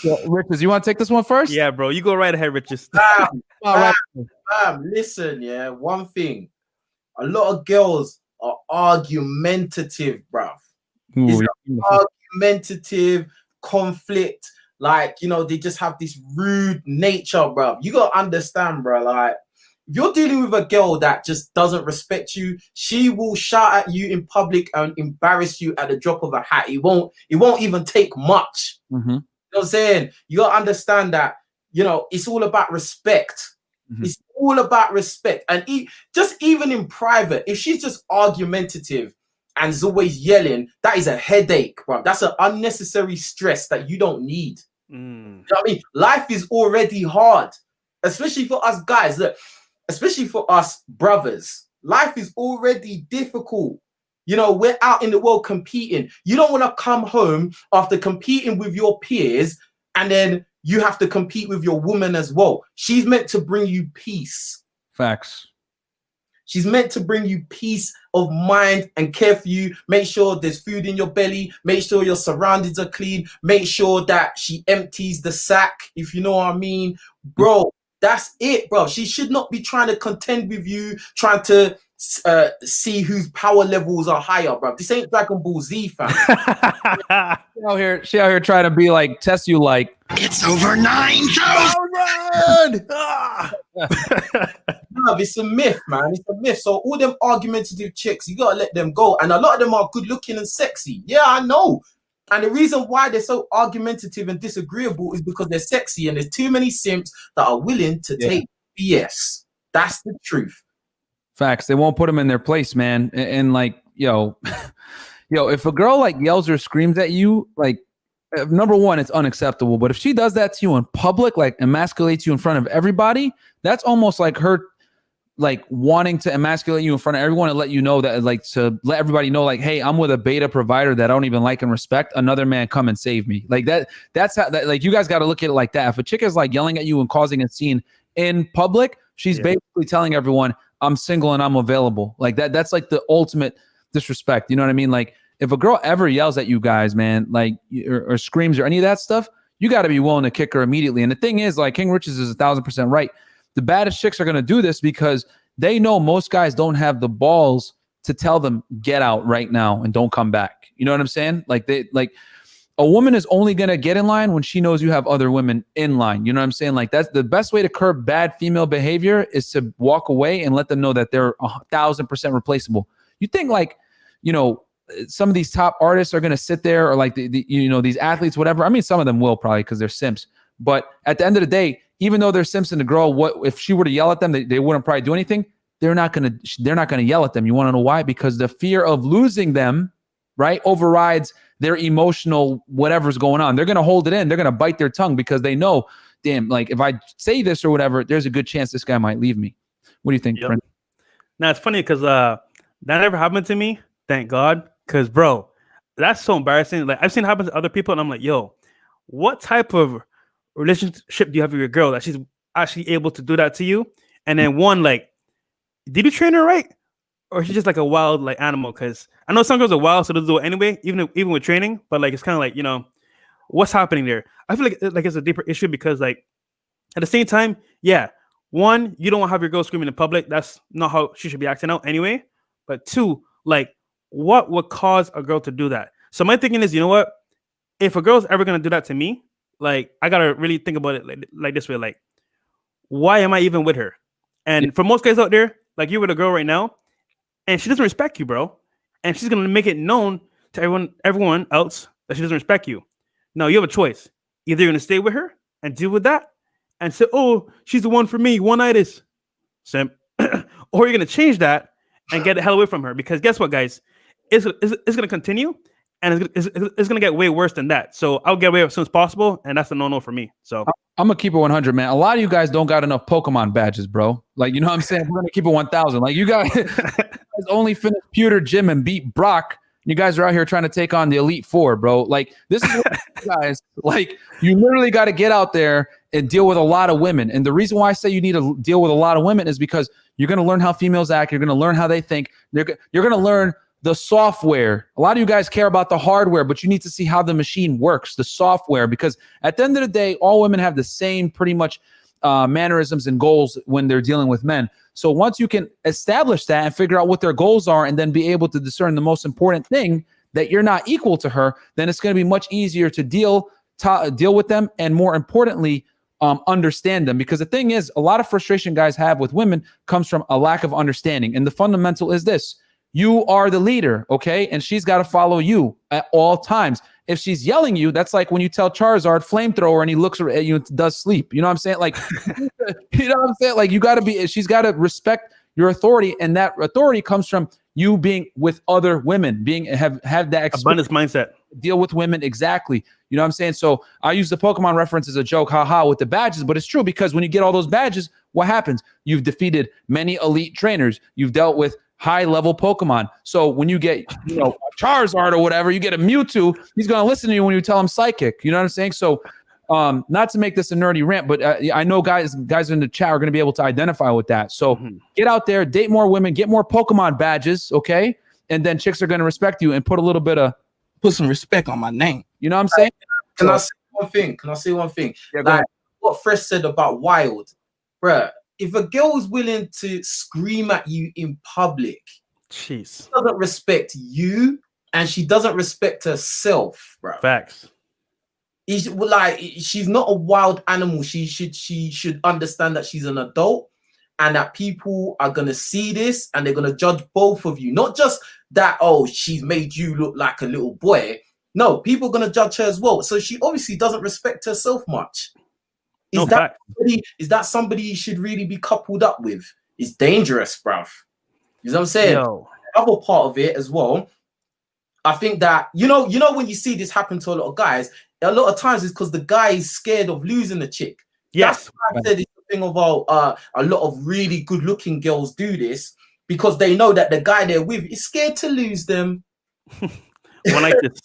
Speaker 1: Richez, you want to take this one first?
Speaker 2: Yeah, bro. You go right ahead, Richez.
Speaker 3: Listen, yeah. One thing. A lot of girls are argumentative, bruv. It's argumentative, conflict. Like, you know, they just have this rude nature, bruv. You got to understand, bro. Like, if you're dealing with a girl that just doesn't respect you, she will shout at you in public and embarrass you at the drop of a hat. It won't even take much.
Speaker 1: Mm-hmm.
Speaker 3: You know what I'm saying? You got to understand that, you know, it's all about respect. Mm-hmm. It's all about respect. And just even in private, if she's just argumentative and is always yelling, that is a headache, bro. That's an unnecessary stress that you don't need. You know what I mean? Life is already hard, especially for us guys. Look, especially for us brothers. Life is already difficult. You know, we're out in the world competing. You don't want to come home after competing with your peers and then you have to compete with your woman as well. She's meant to bring you peace.
Speaker 1: Facts.
Speaker 3: She's meant to bring you peace of mind and care for you. Make sure there's food in your belly. Make sure your surroundings are clean. Make sure that she empties the sack, if you know what I mean. Bro, that's it, bro. She should not be trying to contend with you, trying to see whose power levels are higher, bro. This ain't Dragon Ball Z, fam.
Speaker 1: She out here trying to be like, test you like,
Speaker 5: it's over 9,000.
Speaker 3: No, it's a myth, man. It's a myth. So all them argumentative chicks, you gotta let them go. And a lot of them are good looking and sexy. Yeah, I know. And the reason why they're so argumentative and disagreeable is because they're sexy and there's too many simps that are willing to take BS. That's the truth.
Speaker 1: Facts. They won't put them in their place, man. And like, yo, if a girl like yells or screams at you, like, number one, it's unacceptable. But if she does that to you in public, like emasculates you in front of everybody, that's almost like her like wanting to emasculate you in front of everyone and let you know that, like, to let everybody know, like, hey, I'm with a beta provider that I don't even like and respect. Another man come and save me. Like that's how that, like, you guys got to look at it like that. If a chick is like yelling at you and causing a scene in public, she's basically telling everyone, I'm single and I'm available. Like that's like the ultimate disrespect. You know what I mean? Like, if a girl ever yells at you guys, man, like, or screams or any of that stuff, you got to be willing to kick her immediately. And the thing is, like, King Richez is 1,000% right. The baddest chicks are going to do this because they know most guys don't have the balls to tell them, get out right now and don't come back. You know what I'm saying? Like, a woman is only going to get in line when she knows you have other women in line. You know what I'm saying? Like, that's the best way to curb bad female behavior, is to walk away and let them know that they're 1,000% replaceable. You think, like, you know, some of these top artists are going to sit there, or like these athletes, whatever. I mean, some of them will probably because they're simps. But at the end of the day, even though they're simps and the girl, what if she were to yell at them, they wouldn't probably do anything. They're not going to yell at them. You want to know why? Because the fear of losing them, right, overrides their emotional whatever's going on. They're going to hold it in. They're going to bite their tongue because they know, damn, like, if I say this or whatever, there's a good chance this guy might leave me. What do you think, Prince?
Speaker 2: Now, it's funny because that never happened to me. Thank God. Because, bro, that's so embarrassing. Like I've seen it happen to other people, and I'm like, yo, what type of relationship do you have with your girl that she's actually able to do that to you? And then one, like, did you train her right? Or is she just like a wild like animal? Because I know some girls are wild, so they'll do it anyway, even with training. But like, it's kind of like, what's happening there? I feel like it's a deeper issue because like at the same time, yeah, one, you don't want to have your girl screaming in public. That's not how she should be acting out anyway. But two, like, what would cause a girl to do that? So my thinking is, you know what? If a girl's ever gonna do that to me, like, I gotta really think about it like this way, like, why am I even with her? And for most guys out there, like you're with a girl right now, and she doesn't respect you, bro, and she's gonna make it known to everyone else that she doesn't respect you. Now you have a choice: either you're gonna stay with her and deal with that, and say, "Oh, she's the one for me, one-itis," simp, or you're gonna change that and get the hell away from her. Because guess what, guys? It's gonna continue, and it's gonna get way worse than that. So I'll get away as soon as possible, and that's a no-no for me. So
Speaker 1: I'm gonna keep it 100, man. A lot of you guys don't got enough Pokemon badges, bro. Like, you know what I'm saying? We're gonna keep it 1,000. Like, you guys only finished Pewter Gym and beat Brock. You guys are out here trying to take on the Elite Four, bro. Like, this is what you guys, like, you literally got to get out there and deal with a lot of women. And the reason why I say you need to deal with a lot of women is because you're going to learn how females act. You're going to learn how they think. You're going to learn the software. A lot of you guys care about the hardware, but you need to see how the machine works, the software, because at the end of the day, all women have the same pretty much mannerisms and goals when they're dealing with men. So once you can establish that and figure out what their goals are and then be able to discern the most important thing, that you're not equal to her, then it's going to be much easier to deal with them, and more importantly, understand them. Because the thing is, a lot of frustration guys have with women comes from a lack of understanding. And the fundamental is this: you are the leader, okay? And she's got to follow you at all times. If she's yelling you, that's like when you tell Charizard flamethrower and he looks at you and does sleep. You know what I'm saying? Like, you know what I'm saying? Like, she's got to respect your authority. And that authority comes from you being with other women, have that
Speaker 2: abundance mindset,
Speaker 1: deal with women. Exactly. You know what I'm saying? So I use the Pokemon reference as a joke, haha, with the badges, but it's true, because when you get all those badges, what happens? You've defeated many elite trainers. You've dealt with high-level Pokemon. So when you get, a Charizard or whatever, you get a Mewtwo, he's going to listen to you when you tell him Psychic. You know what I'm saying? So not to make this a nerdy rant, but I know guys in the chat are going to be able to identify with that. So get out there, date more women, get more Pokemon badges, okay? And then chicks are going to respect you and put some respect on my name. You know what I'm saying?
Speaker 3: Can I say one thing?
Speaker 1: Yeah,
Speaker 3: like what Fresh said about Wild, bruh. If a girl is willing to scream at you in public,
Speaker 2: she
Speaker 3: doesn't respect you and she doesn't respect herself, bro.
Speaker 2: Facts.
Speaker 3: She's not a wild animal. She should understand that she's an adult and that people are gonna see this and they're gonna judge both of you. Not just that, oh, she's made you look like a little boy. No, people are gonna judge her as well. So she obviously doesn't respect herself much. Is that somebody you should really be coupled up with? It's dangerous, bruv. You know what I'm saying?
Speaker 2: Yo.
Speaker 3: The other part of it as well, I think that, you know when you see this happen to a lot of guys, a lot of times it's because the guy is scared of losing the chick.
Speaker 2: Yes.
Speaker 3: That's why I said it's the thing about a lot of really good-looking girls do this, because they know that the guy they're with is scared to lose them.
Speaker 2: One like this.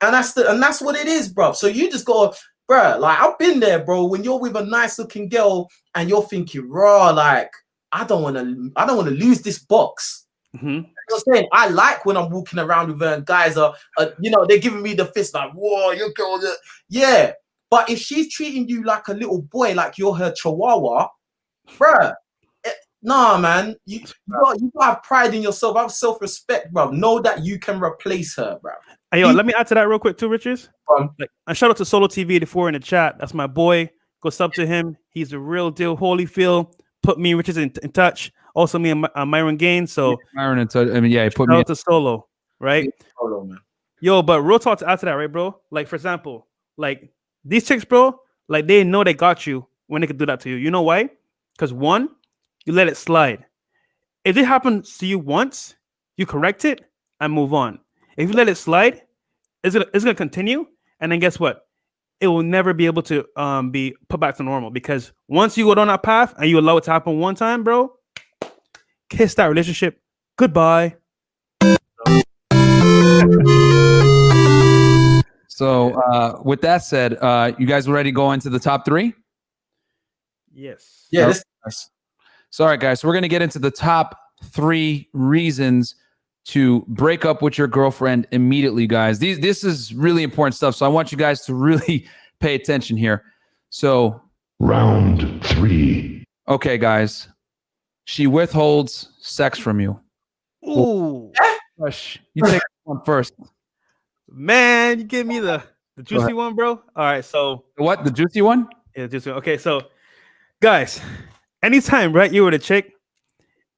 Speaker 3: And that's what it is, bruv. So you just gotta, bruh, like, I've been there, bro. When you're with a nice looking girl and you're thinking, raw, like, I don't want to lose this box.
Speaker 2: Mm-hmm.
Speaker 3: You know what I'm saying? I like when I'm walking around with her and guys are they're giving me the fist like, whoa, your girl, yeah. But if she's treating you like a little boy, like you're her chihuahua, bruh, nah, man. You gotta have pride in yourself, have self-respect, bro. Know that you can replace her, bro.
Speaker 2: Hey, yo, let me add to that real quick too, Richez. And shout out to Solo TV 84 in the chat. That's my boy. Go sub to him. He's a real deal. Holyfield put me and Richez in touch. Also me and Myron Gaines. So
Speaker 1: Myron in touch. I mean, yeah, he put
Speaker 2: shout
Speaker 1: me
Speaker 2: out to Solo, right?
Speaker 3: Solo, man.
Speaker 2: Yo, but real talk to add to that, right, bro? Like, for example, like these chicks, bro, like they know they got you when they could do that to you. You know why? Because one, you let it slide. If it happens to you once, you correct it and move on. If you let it slide, it's gonna continue, and then guess what? It will never be able to be put back to normal, because once you go down that path and you allow it to happen one time, bro, kiss that relationship goodbye.
Speaker 1: So with that said, you guys ready to go into the top 3?
Speaker 2: Yes.
Speaker 3: Yeah.
Speaker 1: So, all right, guys. So we're going to get into the top 3 reasons to break up with your girlfriend immediately, guys. This is really important stuff. So I want you guys to really pay attention here. So
Speaker 4: Round 3.
Speaker 1: Okay, guys. She withholds sex from you.
Speaker 2: Ooh.
Speaker 1: Gosh, you take one first.
Speaker 2: Man, you give me the juicy one, bro. All right, so
Speaker 1: What? The juicy one?
Speaker 2: yeah, juicy one. Okay, so guys, anytime, right, you were the chick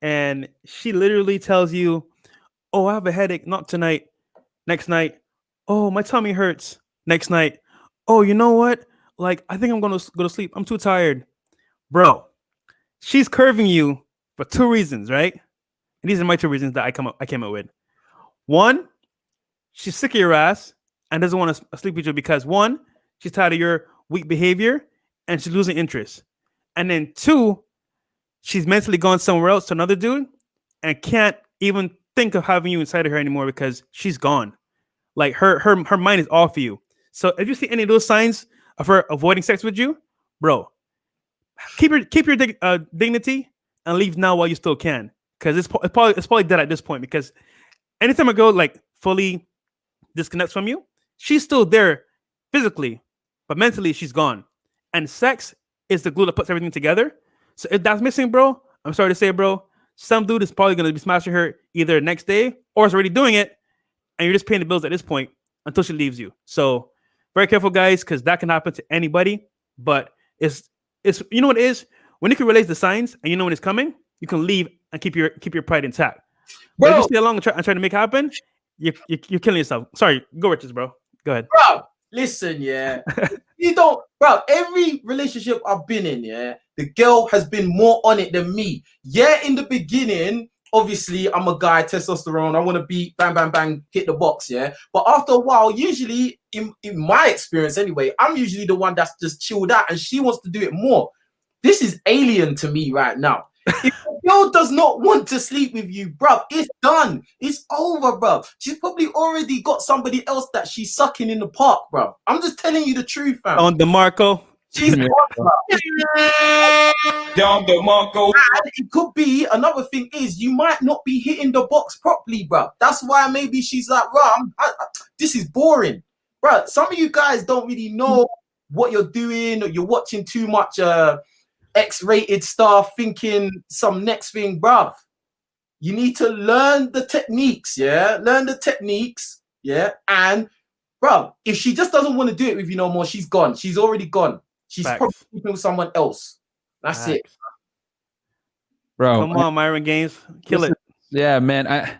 Speaker 2: and she literally tells you, oh, I have a headache, not tonight, next night. Oh, my tummy hurts, next night. Oh, you know what? Like, I think I'm gonna go to sleep. I'm too tired. Bro, she's curving you for 2 reasons, right? And these are my 2 reasons that I came up with. 1, she's sick of your ass and doesn't want to sleep with you because 1, she's tired of your weak behavior and she's losing interest. And then 2, she's mentally gone somewhere else to another dude and can't even think of having you inside of her anymore because she's gone. Like her mind is off you. So if you see any of those signs of her avoiding sex with you, bro, keep your dignity and leave now while you still can. Because it's probably dead at this point. Because anytime a girl like fully disconnects from you, she's still there physically, but mentally she's gone. And sex is the glue that puts everything together. So if that's missing, bro, I'm sorry to say, bro, some dude is probably gonna be smashing her either next day or is already doing it, and you're just paying the bills at this point until she leaves you. So very careful, guys, because that can happen to anybody. But it's you know what it is? When you can relate the signs and you know when it's coming, you can leave and keep your pride intact. But if you stay along and try to make it happen, you're killing yourself. Sorry, go Richez, bro. Go ahead.
Speaker 3: Bro, listen, yeah. You don't, bro, every relationship I've been in, yeah, the girl has been more on it than me. Yeah, in the beginning, obviously, I'm a guy, testosterone. I want to be bang, bang, bang, hit the box, yeah. But after a while, usually, in my experience anyway, I'm usually the one that's just chilled out and she wants to do it more. This is alien to me right now. If a girl does not want to sleep with you, bruv, it's done. It's over, bruv. She's probably already got somebody else that she's sucking in the park, bruv. I'm just telling you the truth, fam.
Speaker 2: On DeMarco.
Speaker 3: She's on,
Speaker 5: Down the Marco.
Speaker 3: and it could be another thing is you might not be hitting the box properly, bruv. That's why maybe she's like, bruh, this is boring. Bruh, some of you guys don't really know what you're doing, or you're watching too much X-rated stuff, thinking some next thing, bruv. You need to learn the techniques, yeah? Learn the techniques, yeah? And, bruv, if she just doesn't want to do it with you no more, she's gone. She's already gone. She's probably sleeping with someone else. That's it.
Speaker 1: Bro.
Speaker 2: Come on, Myron Gaines. Kill it.
Speaker 1: Yeah, man.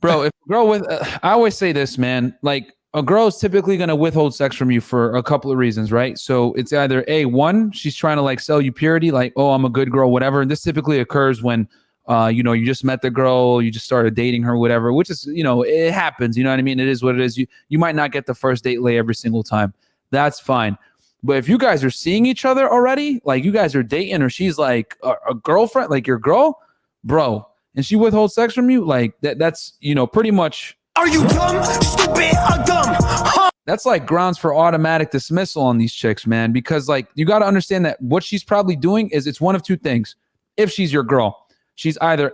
Speaker 1: Bro, if a girl I always say this, man, like, a girl is typically going to withhold sex from you for a couple of reasons, right? So it's either one, she's trying to like sell you purity, like, oh, I'm a good girl, whatever. And this typically occurs when, you just met the girl, you just started dating her, whatever, which is, it happens. You know what I mean? It is what it is. You might not get the first date lay every single time. That's fine. But if you guys are seeing each other already, like you guys are dating, or she's like a girlfriend, like your girl, bro, and she withholds sex from you, like that's, pretty much.
Speaker 5: Are you dumb, stupid, or dumb? Huh?
Speaker 1: That's like grounds for automatic dismissal on these chicks, man, because like you got to understand that what she's probably doing is it's one of 2 things. If she's your girl, she's either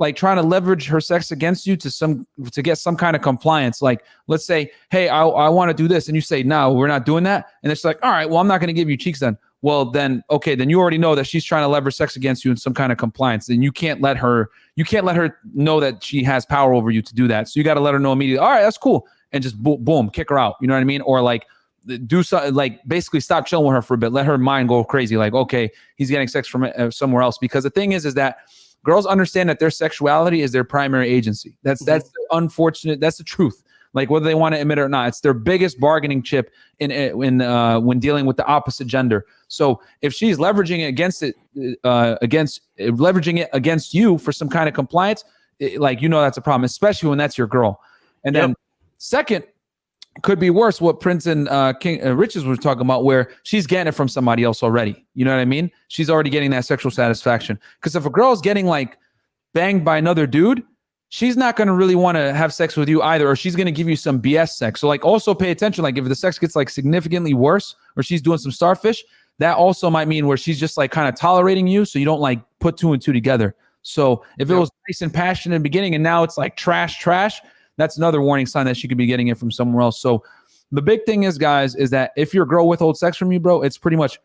Speaker 1: like trying to leverage her sex against you to get some kind of compliance. Like, let's say, hey, I want to do this. And you say, no, we're not doing that. And it's like, all right, well, I'm not going to give you cheeks then. Well, then, okay, then you already know that she's trying to leverage sex against you in some kind of compliance. Then you can't let her know that she has power over you to do that. So you got to let her know immediately. All right, that's cool. And just boom, kick her out. You know what I mean? Or like do something, like basically stop chilling with her for a bit. Let her mind go crazy. Like, okay, he's getting sex from somewhere else. Because the thing is that girls understand that their sexuality is their primary agency. That's unfortunate. That's the truth. Like whether they want to admit it or not, it's their biggest bargaining chip in when dealing with the opposite gender. So if she's leveraging it against you for some kind of compliance, that's a problem, especially when that's your girl. And then second, could be worse. What Prince and Richez were talking about, where she's getting it from somebody else already. You know what I mean? She's already getting that sexual satisfaction. Because if a girl is getting like banged by another dude, she's not going to really want to have sex with you either, or she's going to give you some BS sex. So like also pay attention. Like if the sex gets like significantly worse or she's doing some starfish, that also might mean where she's just like kind of tolerating you. So you don't like put 2 and 2 together. So if it was nice and passionate in the beginning and now it's like trash, that's another warning sign that she could be getting it from somewhere else. So the big thing is, guys, is that if your girl withholds sex from you, bro, it's pretty much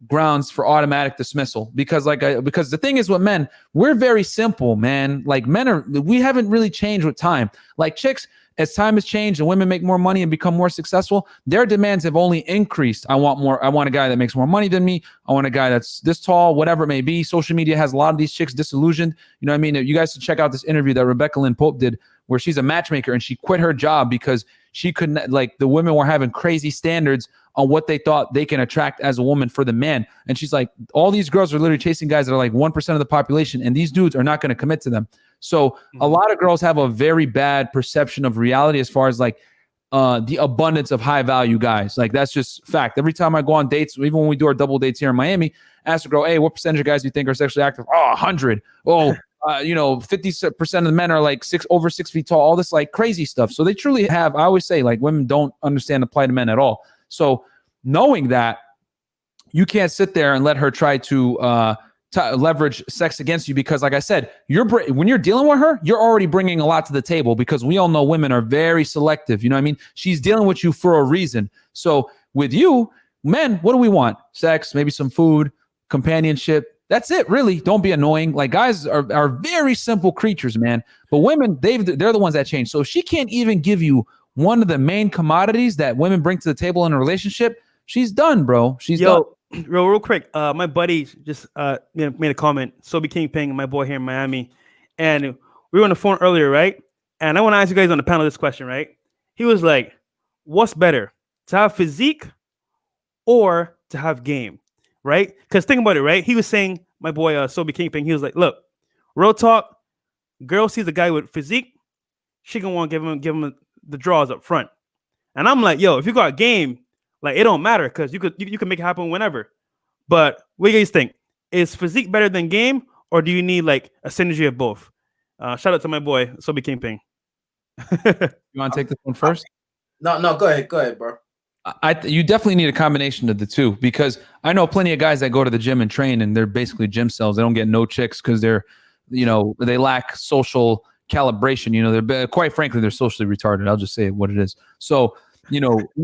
Speaker 1: grounds for automatic dismissal. Because because the thing is with men, we're very simple, man. Like we haven't really changed with time. Like chicks, as time has changed and women make more money and become more successful, their demands have only increased. I want a guy that makes more money than me. I want a guy that's this tall, whatever it may be. Social media has a lot of these chicks disillusioned. You know what I mean? You guys should check out this interview that Rebecca Lynn Pope did where she's a matchmaker and she quit her job because she couldn't, like the women were having crazy standards on what they thought they can attract as a woman for the man. And she's like, all these girls are literally chasing guys that are like 1% of the population and these dudes are not going to commit to them. So a lot of girls have a very bad perception of reality as far as like the abundance of high value guys. Like that's just fact. Every time I go on dates, even when we do our double dates here in Miami, I ask a girl, hey, what percentage of guys do you think are sexually active? Oh, 100. Oh, 50% of the men are like over 6 feet tall, all this like crazy stuff. So they truly have, I always say like women don't understand the plight of men at all. So knowing that, you can't sit there and let her try to leverage sex against you because like I said, when you're dealing with her, you're already bringing a lot to the table because we all know women are very selective. You know what I mean? She's dealing with you for a reason. So with you, men, what do we want? Sex, maybe some food, companionship. That's it, really. Don't be annoying. Like guys are very simple creatures, man. But women, they're the ones that change. So if she can't even give you one of the main commodities that women bring to the table in a relationship, she's done, bro. She's done.
Speaker 2: Real quick. My buddy just made a comment. Sobe Kingpin, my boy here in Miami, and we were on the phone earlier, right? And I want to ask you guys on the panel this question, right? He was like, "What's better, to have physique or to have game?" Right? Because think about it, right? He was saying, my boy Sobe Kingpin, he was like, look, real talk, girl sees a guy with physique, she gonna want to give him the draws up front. And I'm like, yo, if you got game, like it don't matter because you can make it happen whenever. But what do you guys think? Is physique better than game, or do you need like a synergy of both? Shout out to my boy Sobe Kingpin.
Speaker 1: You want to take this one first?
Speaker 3: No, go ahead, bro.
Speaker 1: You definitely need a combination of the two because I know plenty of guys that go to the gym and train and they're basically gym cells. They don't get no chicks because they lack social calibration. They're quite frankly, they're socially retarded. I'll just say what it is. So, you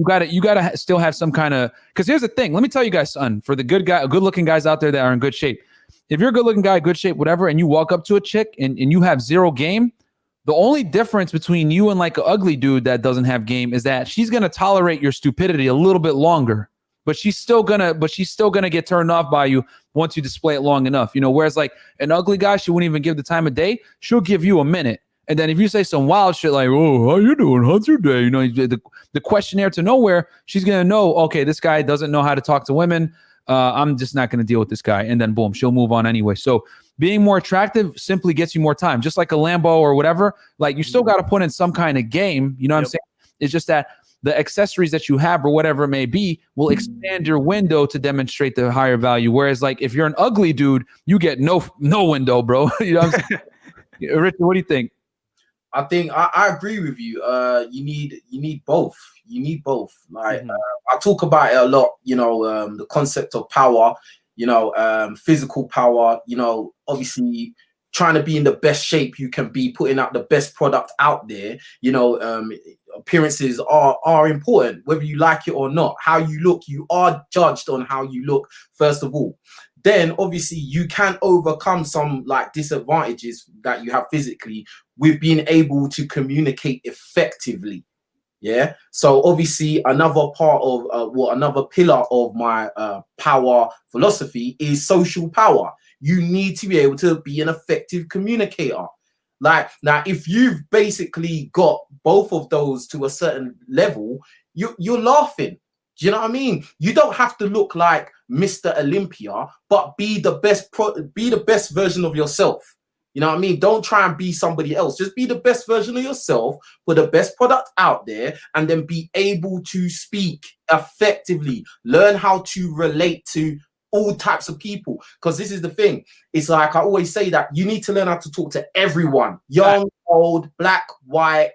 Speaker 1: gotta still have some kind of, because here's the thing. Let me tell you guys, son, for the good looking guys out there that are in good shape, if you're a good looking guy, good shape, whatever, and you walk up to a chick and you have zero game, the only difference between you and like an ugly dude that doesn't have game is that she's gonna tolerate your stupidity a little bit longer, but she's still gonna get turned off by you once you display it long enough. Whereas like an ugly guy, she wouldn't even give the time of day. She'll give you a minute, and then if you say some wild shit like, "Oh, how you doing? How's your day?" The questionnaire to nowhere, she's gonna know, okay, this guy doesn't know how to talk to women. I'm just not gonna deal with this guy, and then boom, she'll move on anyway. So being more attractive simply gets you more time, just like a Lambo or whatever. Like you still got to put in some kind of game. You know what I'm saying? It's just that the accessories that you have or whatever it may be will expand your window to demonstrate the higher value. Whereas like if you're an ugly dude, you get no window, bro. You know what I'm saying? Richard, what do you think?
Speaker 3: I think I agree with you. You need both. You need both. Like I talk about it a lot. The concept of power. Physical power. Obviously trying to be in the best shape you can be, putting out the best product out there. Appearances are important, whether you like it or not. How you look, you are judged on how you look first of all. Then obviously you can overcome some like disadvantages that you have physically with being able to communicate effectively. Yeah. So obviously another part of another pillar of my power philosophy is social power. You need to be able to be an effective communicator. Like now, if you've basically got both of those to a certain level, you're laughing. Do you know what I mean? You don't have to look like Mr. Olympia, but be the best version of yourself. You know what I mean? Don't try and be somebody else. Just be the best version of yourself, put the best product out there, and then be able to speak effectively. Learn how to relate to all types of people. Because this is the thing. It's like I always say that you need to learn how to talk to everyone, young, old, black, white,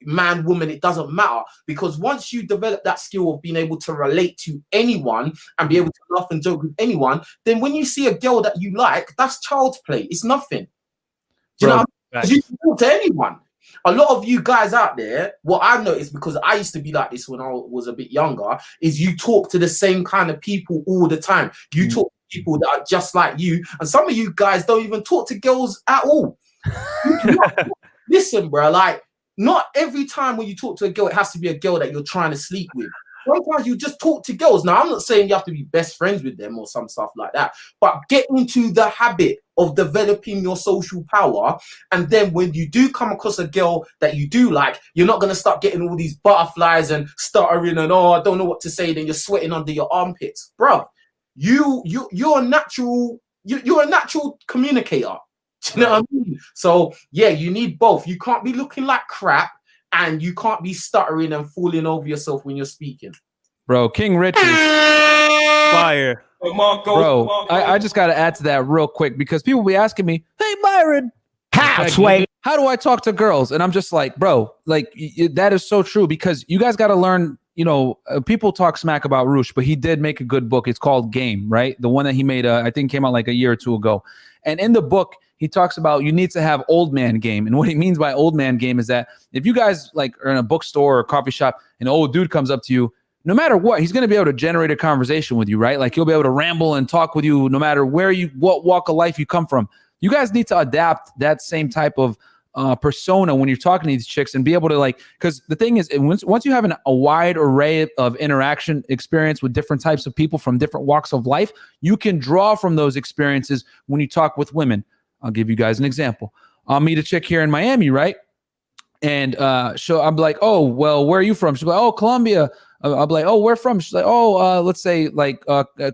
Speaker 3: man, woman, it doesn't matter, because once you develop that skill of being able to relate to anyone and be able to laugh and joke with anyone, then when you see a girl that you like, that's child's play. It's nothing. Do you know what I mean? 'Cause you can talk to anyone. A lot of you guys out there, what I've noticed, because I used to be like this when I was a bit younger, is you talk to the same kind of people all the time. You talk to people that are just like you, and some of you guys don't even talk to girls at all. Listen, bro, like, not every time when you talk to a girl, it has to be a girl that you're trying to sleep with. Sometimes you just talk to girls. Now, I'm not saying you have to be best friends with them or some stuff like that, but get into the habit of developing your social power. And then when you do come across a girl that you do like, you're not going to start getting all these butterflies and stuttering and, oh, I don't know what to say. Then you're sweating under your armpits. Bro, you're a natural communicator. Do you know what I mean? So, yeah, you need both. You can't be looking like crap, and you can't be stuttering and falling over yourself when you're speaking.
Speaker 1: Bro, King Richez.
Speaker 2: Fire.
Speaker 1: Bro, I just got to add to that real quick, because people be asking me, hey, Myron, how do I talk to girls? And I'm just like, bro, like, that is so true, because you guys got to learn, you know, people talk smack about Roosh, but he did make a good book. It's called Game, right? The one that he made, I think came out like a year or two ago. And in the book, he talks about you need to have old man game. And what he means by old man game is that if you guys like are in a bookstore or a coffee shop and an old dude comes up to you, no matter what, he's going to be able to generate a conversation with you, right? Like he'll be able to ramble and talk with you no matter what walk of life you come from. You guys need to adapt that same type of persona when you're talking to these chicks and be able to, like, because the thing is, once you have a wide array of interaction experience with different types of people from different walks of life, you can draw from those experiences when you talk with women. I'll give you guys an example. I'll meet a chick here in Miami, right? And I'm like, oh, well, where are you from? She's like, oh, Colombia. I'll be like, oh, where from? She's like, oh, let's say like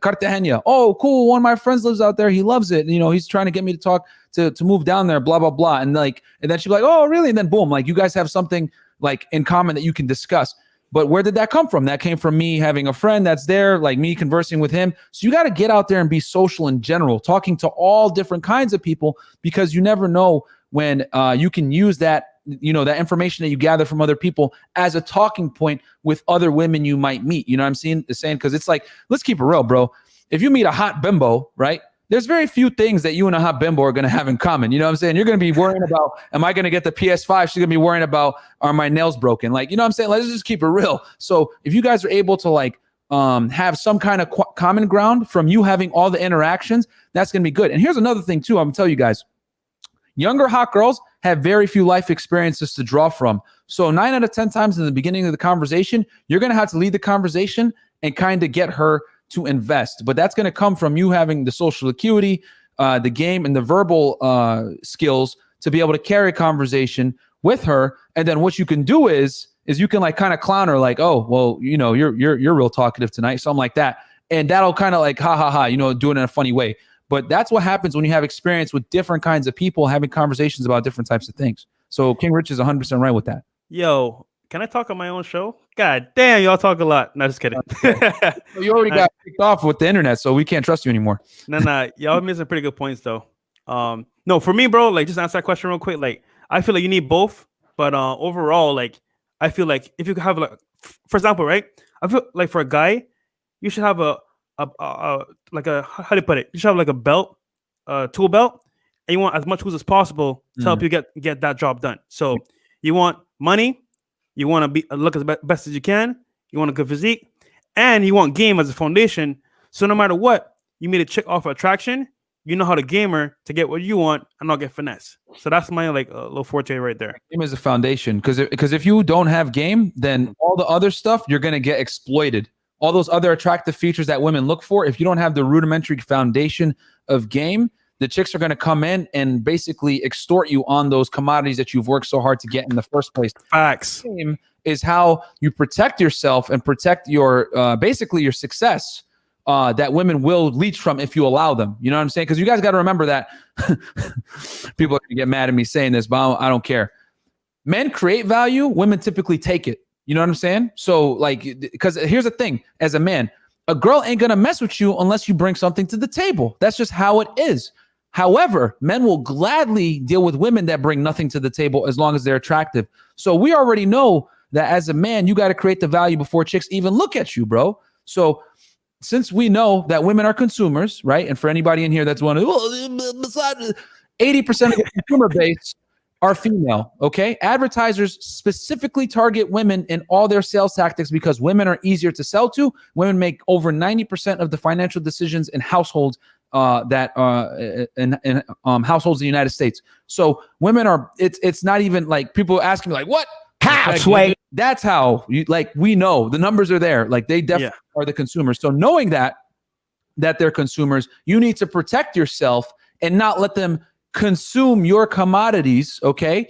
Speaker 1: Cartagena. Oh, cool. One of my friends lives out there. He loves it. And, you know, he's trying to get me to talk to move down there, blah, blah, blah. And then she's like, oh, really? And then boom, like you guys have something like in common that you can discuss. But where did that come from? That came from me having a friend that's there, like me conversing with him. So you got to get out there and be social in general, talking to all different kinds of people, because you never know when you can use that, you know, that information that you gather from other people as a talking point with other women you might meet. You know what I'm saying? Because it's like, let's keep it real, bro. If you meet a hot bimbo, right? There's very few things that you and a hot bimbo are going to have in common. You know what I'm saying? You're going to be worrying about, am I going to get the PS5? She's going to be worrying about, are my nails broken? Like, you know what I'm saying? Let's just keep it real. So if you guys are able to like have some kind of common ground from you having all the interactions, that's going to be good. And here's another thing too. I'm going to tell you guys, younger hot girls have very few life experiences to draw from. So 9 out of 10 times in the beginning of the conversation, you're going to have to lead the conversation and kind of get her to invest. But that's going to come from you having the social acuity, the game, and the verbal skills to be able to carry a conversation with her. And then what you can do is you can like kind of clown her, like, oh, well, you know, you're real talkative tonight, something like that. And that'll kind of like, ha, ha, ha, you know, do it in a funny way. But that's what happens when you have experience with different kinds of people having conversations about different types of things. So King Rich is 100% right with that.
Speaker 2: Yo, can I talk on my own show? God damn, y'all talk a lot. No, just kidding.
Speaker 1: You already got kicked off with the internet, so we can't trust you anymore.
Speaker 2: Nah, y'all made some pretty good points though. No, for me, bro, like just answer that question real quick. Like, I feel like you need both, but overall, like, I feel like if you could have, like, for example, right? I feel like for a guy, you should have a like a, how do you put it? You should have like a belt, tool belt, and you want as much tools as possible to help you get that job done. So you want money, you want to be look as best as you can, you want a good physique, and you want game as a foundation. So no matter what, you meet a chick off of attraction, you know how to game her to get what you want and not get finesse. So that's my like little forte right there.
Speaker 1: Game is a foundation, because if you don't have game, then all the other stuff you're gonna get exploited. All those other attractive features that women look for, if you don't have the rudimentary foundation of game, the chicks are going to come in and basically extort you on those commodities that you've worked so hard to get in the first place.
Speaker 2: Facts.
Speaker 1: Game is how you protect yourself and protect your basically your success that women will leech from if you allow them. You know what I'm saying? Because you guys got to remember that people are going to get mad at me saying this, but I don't care. Men create value. Women typically take it. You know what I'm saying? So like, because here's the thing, as a man, a girl ain't going to mess with you unless you bring something to the table. That's just how it is. However, men will gladly deal with women that bring nothing to the table as long as they're attractive. So we already know that as a man, you got to create the value before chicks even look at you, bro. So since we know that women are consumers, right? And for anybody in here that's wondering, 80% of the consumer base are female, okay? Advertisers specifically target women in all their sales tactics because women are easier to sell to. Women make over 90% of the financial decisions in households in households in the United States. So women are, it's not even like people asking me like, what? How? That's how we know the numbers are there. Like they definitely are the consumers. So knowing that they're consumers, you need to protect yourself and not let them consume your commodities, okay,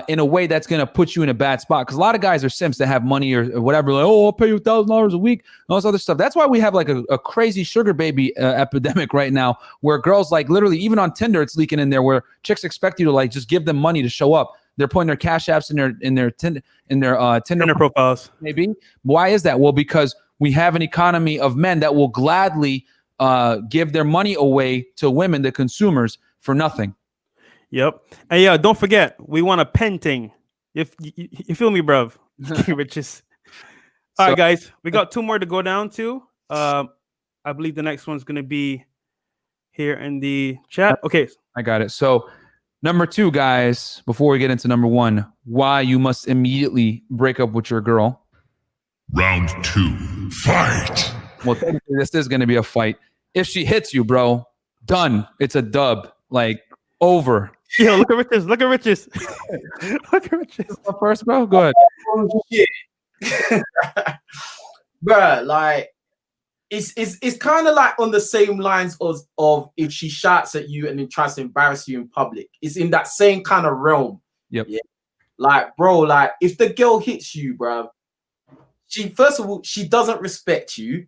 Speaker 1: in a way that's going to put you in a bad spot. Because a lot of guys are simps that have money or whatever, like, oh, I'll pay you $1,000 a week, and all this other stuff. That's why we have like a crazy sugar baby epidemic right now, where girls like literally, even on Tinder, it's leaking in there, where chicks expect you to like just give them money to show up. They're putting their cash apps in their Tinder
Speaker 2: profiles.
Speaker 1: Maybe. Why is that? Well, because we have an economy of men that will gladly give their money away to women, the consumers, for nothing.
Speaker 2: Yep. And yeah, don't forget, we want a penting. If you feel me, bruv. Richez. All right, guys, we got 2 more to go down to. I believe the next one's gonna be here in the chat. Okay,
Speaker 1: I got it. So number 2, guys, before we get into number 1, why you must immediately break up with your girl.
Speaker 4: Round 2, fight.
Speaker 1: Well, technically, this is going to be a fight. If she hits you, bro, done. It's a dub. Like, over.
Speaker 2: Yo, look at Richez. Look at Richez. Look at Richez.
Speaker 1: First, bro, go ahead.
Speaker 3: Oh, shit. Bruh, like, it's kind of like on the same lines of if she shouts at you and then tries to embarrass you in public. It's in that same kind of realm.
Speaker 1: Yep.
Speaker 3: Yeah. Like, bro, like if the girl hits you, bro, first of all, she doesn't respect you.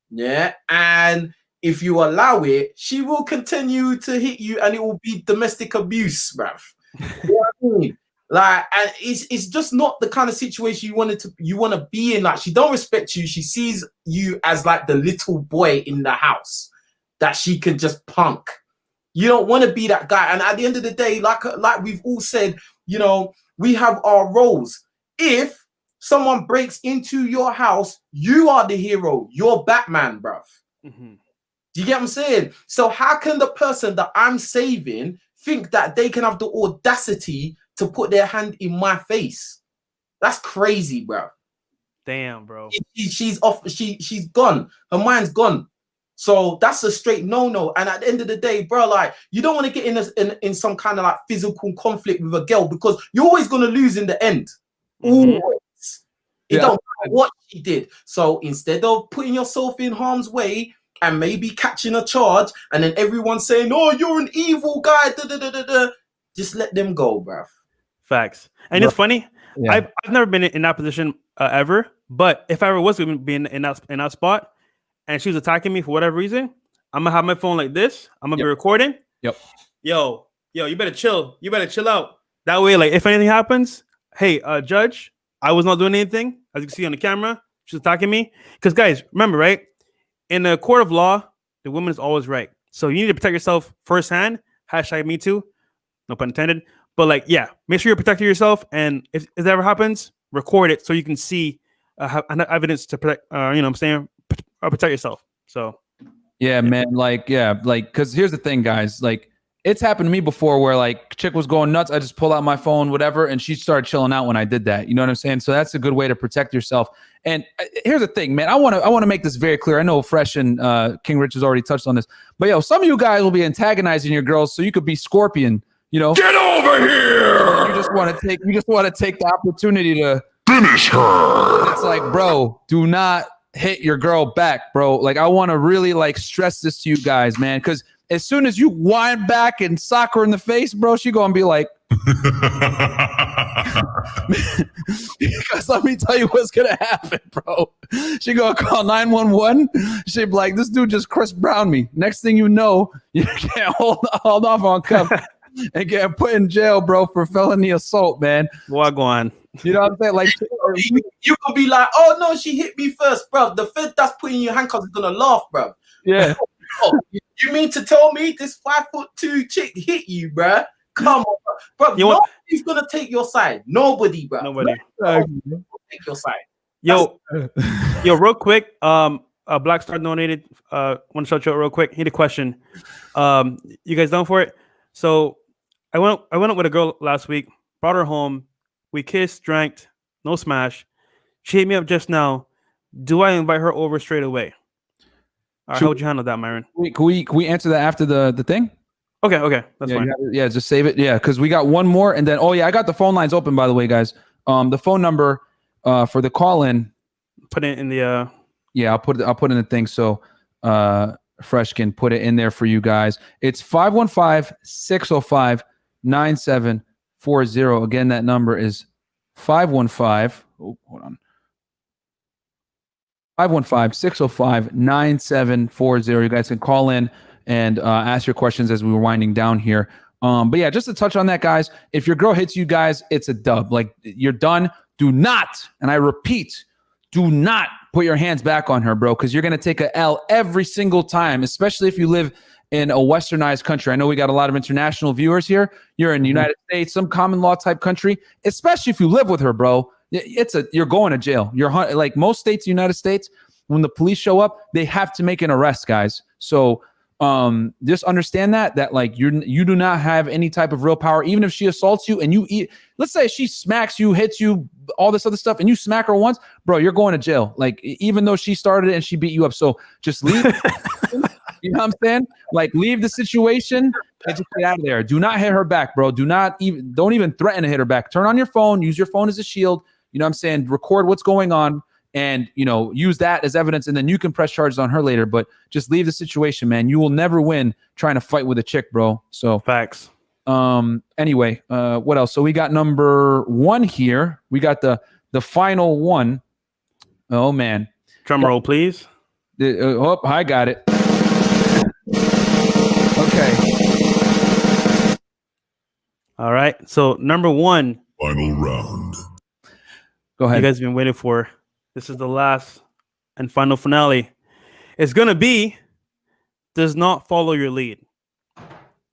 Speaker 3: Yeah. And if you allow it, she will continue to hit you and it will be domestic abuse, bruv. You know what I mean? Like, and it's just not the kind of situation you want to be in. Like, she don't respect you. She sees you as like the little boy in the house that she can just punk. You don't want to be that guy. And at the end of the day, like we've all said, you know, we have our roles. If someone breaks into your house, you are the hero. You're Batman, bruv.
Speaker 2: Mm-hmm.
Speaker 3: Do you get what I'm saying? So how can the person that I'm saving think that they can have the audacity to put their hand in my face? That's crazy, bro.
Speaker 2: Damn, bro.
Speaker 3: She's off. She's gone. Her mind's gone. So that's a straight no. And at the end of the day, bro, like you don't want to get in some kind of like physical conflict with a girl because you're always gonna lose in the end.
Speaker 2: Mm-hmm.
Speaker 3: Always. It don't matter what she did. So instead of putting yourself in harm's way and maybe catching a charge, and then everyone saying, "Oh, you're an evil guy," just let them go, bruv.
Speaker 2: Facts. And it's funny. Yeah. I've never been in that position ever. But if I ever was going to be in that spot, and she was attacking me for whatever reason, I'm gonna have my phone like this. I'm gonna be recording.
Speaker 1: Yep.
Speaker 2: Yo, you better chill. You better chill out. That way, like if anything happens, hey, judge, I was not doing anything. As you can see on the camera, she's attacking me. Because guys, remember, right? In the court of law, the woman is always right. So you need to protect yourself firsthand. #MeToo. No pun intended. But like, yeah, make sure you're protecting yourself. And if that ever happens, record it so you can see evidence to protect. You know what I'm saying? Protect yourself. So.
Speaker 1: Yeah, man. Like, because here's the thing, guys. Like, it's happened to me before where like chick was going nuts. I just pull out my phone, whatever, and she started chilling out when I did that. You know what I'm saying? So that's a good way to protect yourself. And here's the thing, man. I want to make this very clear. I know Fresh and King Rich has already touched on this, but yo, some of you guys will be antagonizing your girls so you could be Scorpion. You know,
Speaker 4: get over here.
Speaker 1: You just want to take the opportunity to
Speaker 4: finish her.
Speaker 1: It's like, bro, do not hit your girl back, bro. Like, I want to really like stress this to you guys, man, because as soon as you wind back and sock her in the face, bro, she gonna be like, because let me tell you what's gonna happen, bro. She gonna call 911. She be like, this dude just Chris Brown me. Next thing you know, you can't hold off on cuff and get put in jail, bro, for felony assault, man.
Speaker 2: Wagwan.
Speaker 1: You know what I'm saying? Like,
Speaker 3: you could be like, oh no, she hit me first, bro. The fed that's putting your handcuffs is gonna laugh, bro.
Speaker 1: Yeah.
Speaker 3: Oh, you mean to tell me this 5'2" chick hit you, bruh? Come on, bro. Nobody's gonna take your side. Nobody, bro.
Speaker 2: Nobody.
Speaker 3: Take your side.
Speaker 2: Yo, real quick. Black Star donated. Want to shout you out real quick. He had a question. You guys down for it? So, I went up with a girl last week. Brought her home. We kissed, drank, no smash. She hit me up just now. Do I invite her over straight away? All right, how would you handle that, Myron?
Speaker 1: Can we answer that after the thing?
Speaker 2: Okay, that's fine.
Speaker 1: Yeah, just save it. Yeah, because we got one more, and then I got the phone lines open, by the way, guys. The phone number for the call in.
Speaker 2: Put it in the.
Speaker 1: Yeah, I'll put in the thing so Fresh can put it in there for you guys. It's 515-605-9740. Again, that number is 515. Oh, hold on. 515-605-9740. You guys can call in and ask your questions as we were winding down here. But yeah, just to touch on that, guys, if your girl hits you guys, it's a dub. Like, you're done. Do not, and I repeat, do not put your hands back on her, bro, because you're going to take a L every single time, especially if you live in a westernized country. I know we got a lot of international viewers here. You're in the United States, some common law type country, especially if you live with her, bro. You're going to jail. You're like most states, in the United States, when the police show up, they have to make an arrest, guys. So just understand that like you do not have any type of real power. Even if she assaults you and let's say she smacks you, hits you, all this other stuff, and you smack her once, bro, you're going to jail. Like, even though she started it and she beat you up. So just leave. You know what I'm saying? Like, leave the situation and just get out of there. Do not hit her back, bro. Don't even threaten to hit her back. Turn on your phone, use your phone as a shield. You know what I'm saying? Record what's going on. And, use that as evidence, and then you can press charges on her later. But just leave the situation, man. You will never win trying to fight with a chick, bro. So
Speaker 2: facts.
Speaker 1: Anyway, what else? So we got number 1 here. We got the final one. Oh, man.
Speaker 2: Drum roll, please.
Speaker 1: I got it. Okay.
Speaker 2: All right. So number 1.
Speaker 4: Final round.
Speaker 1: Go ahead.
Speaker 2: You guys have been waiting for. This is the last and final finale. It's going to be does not follow your lead.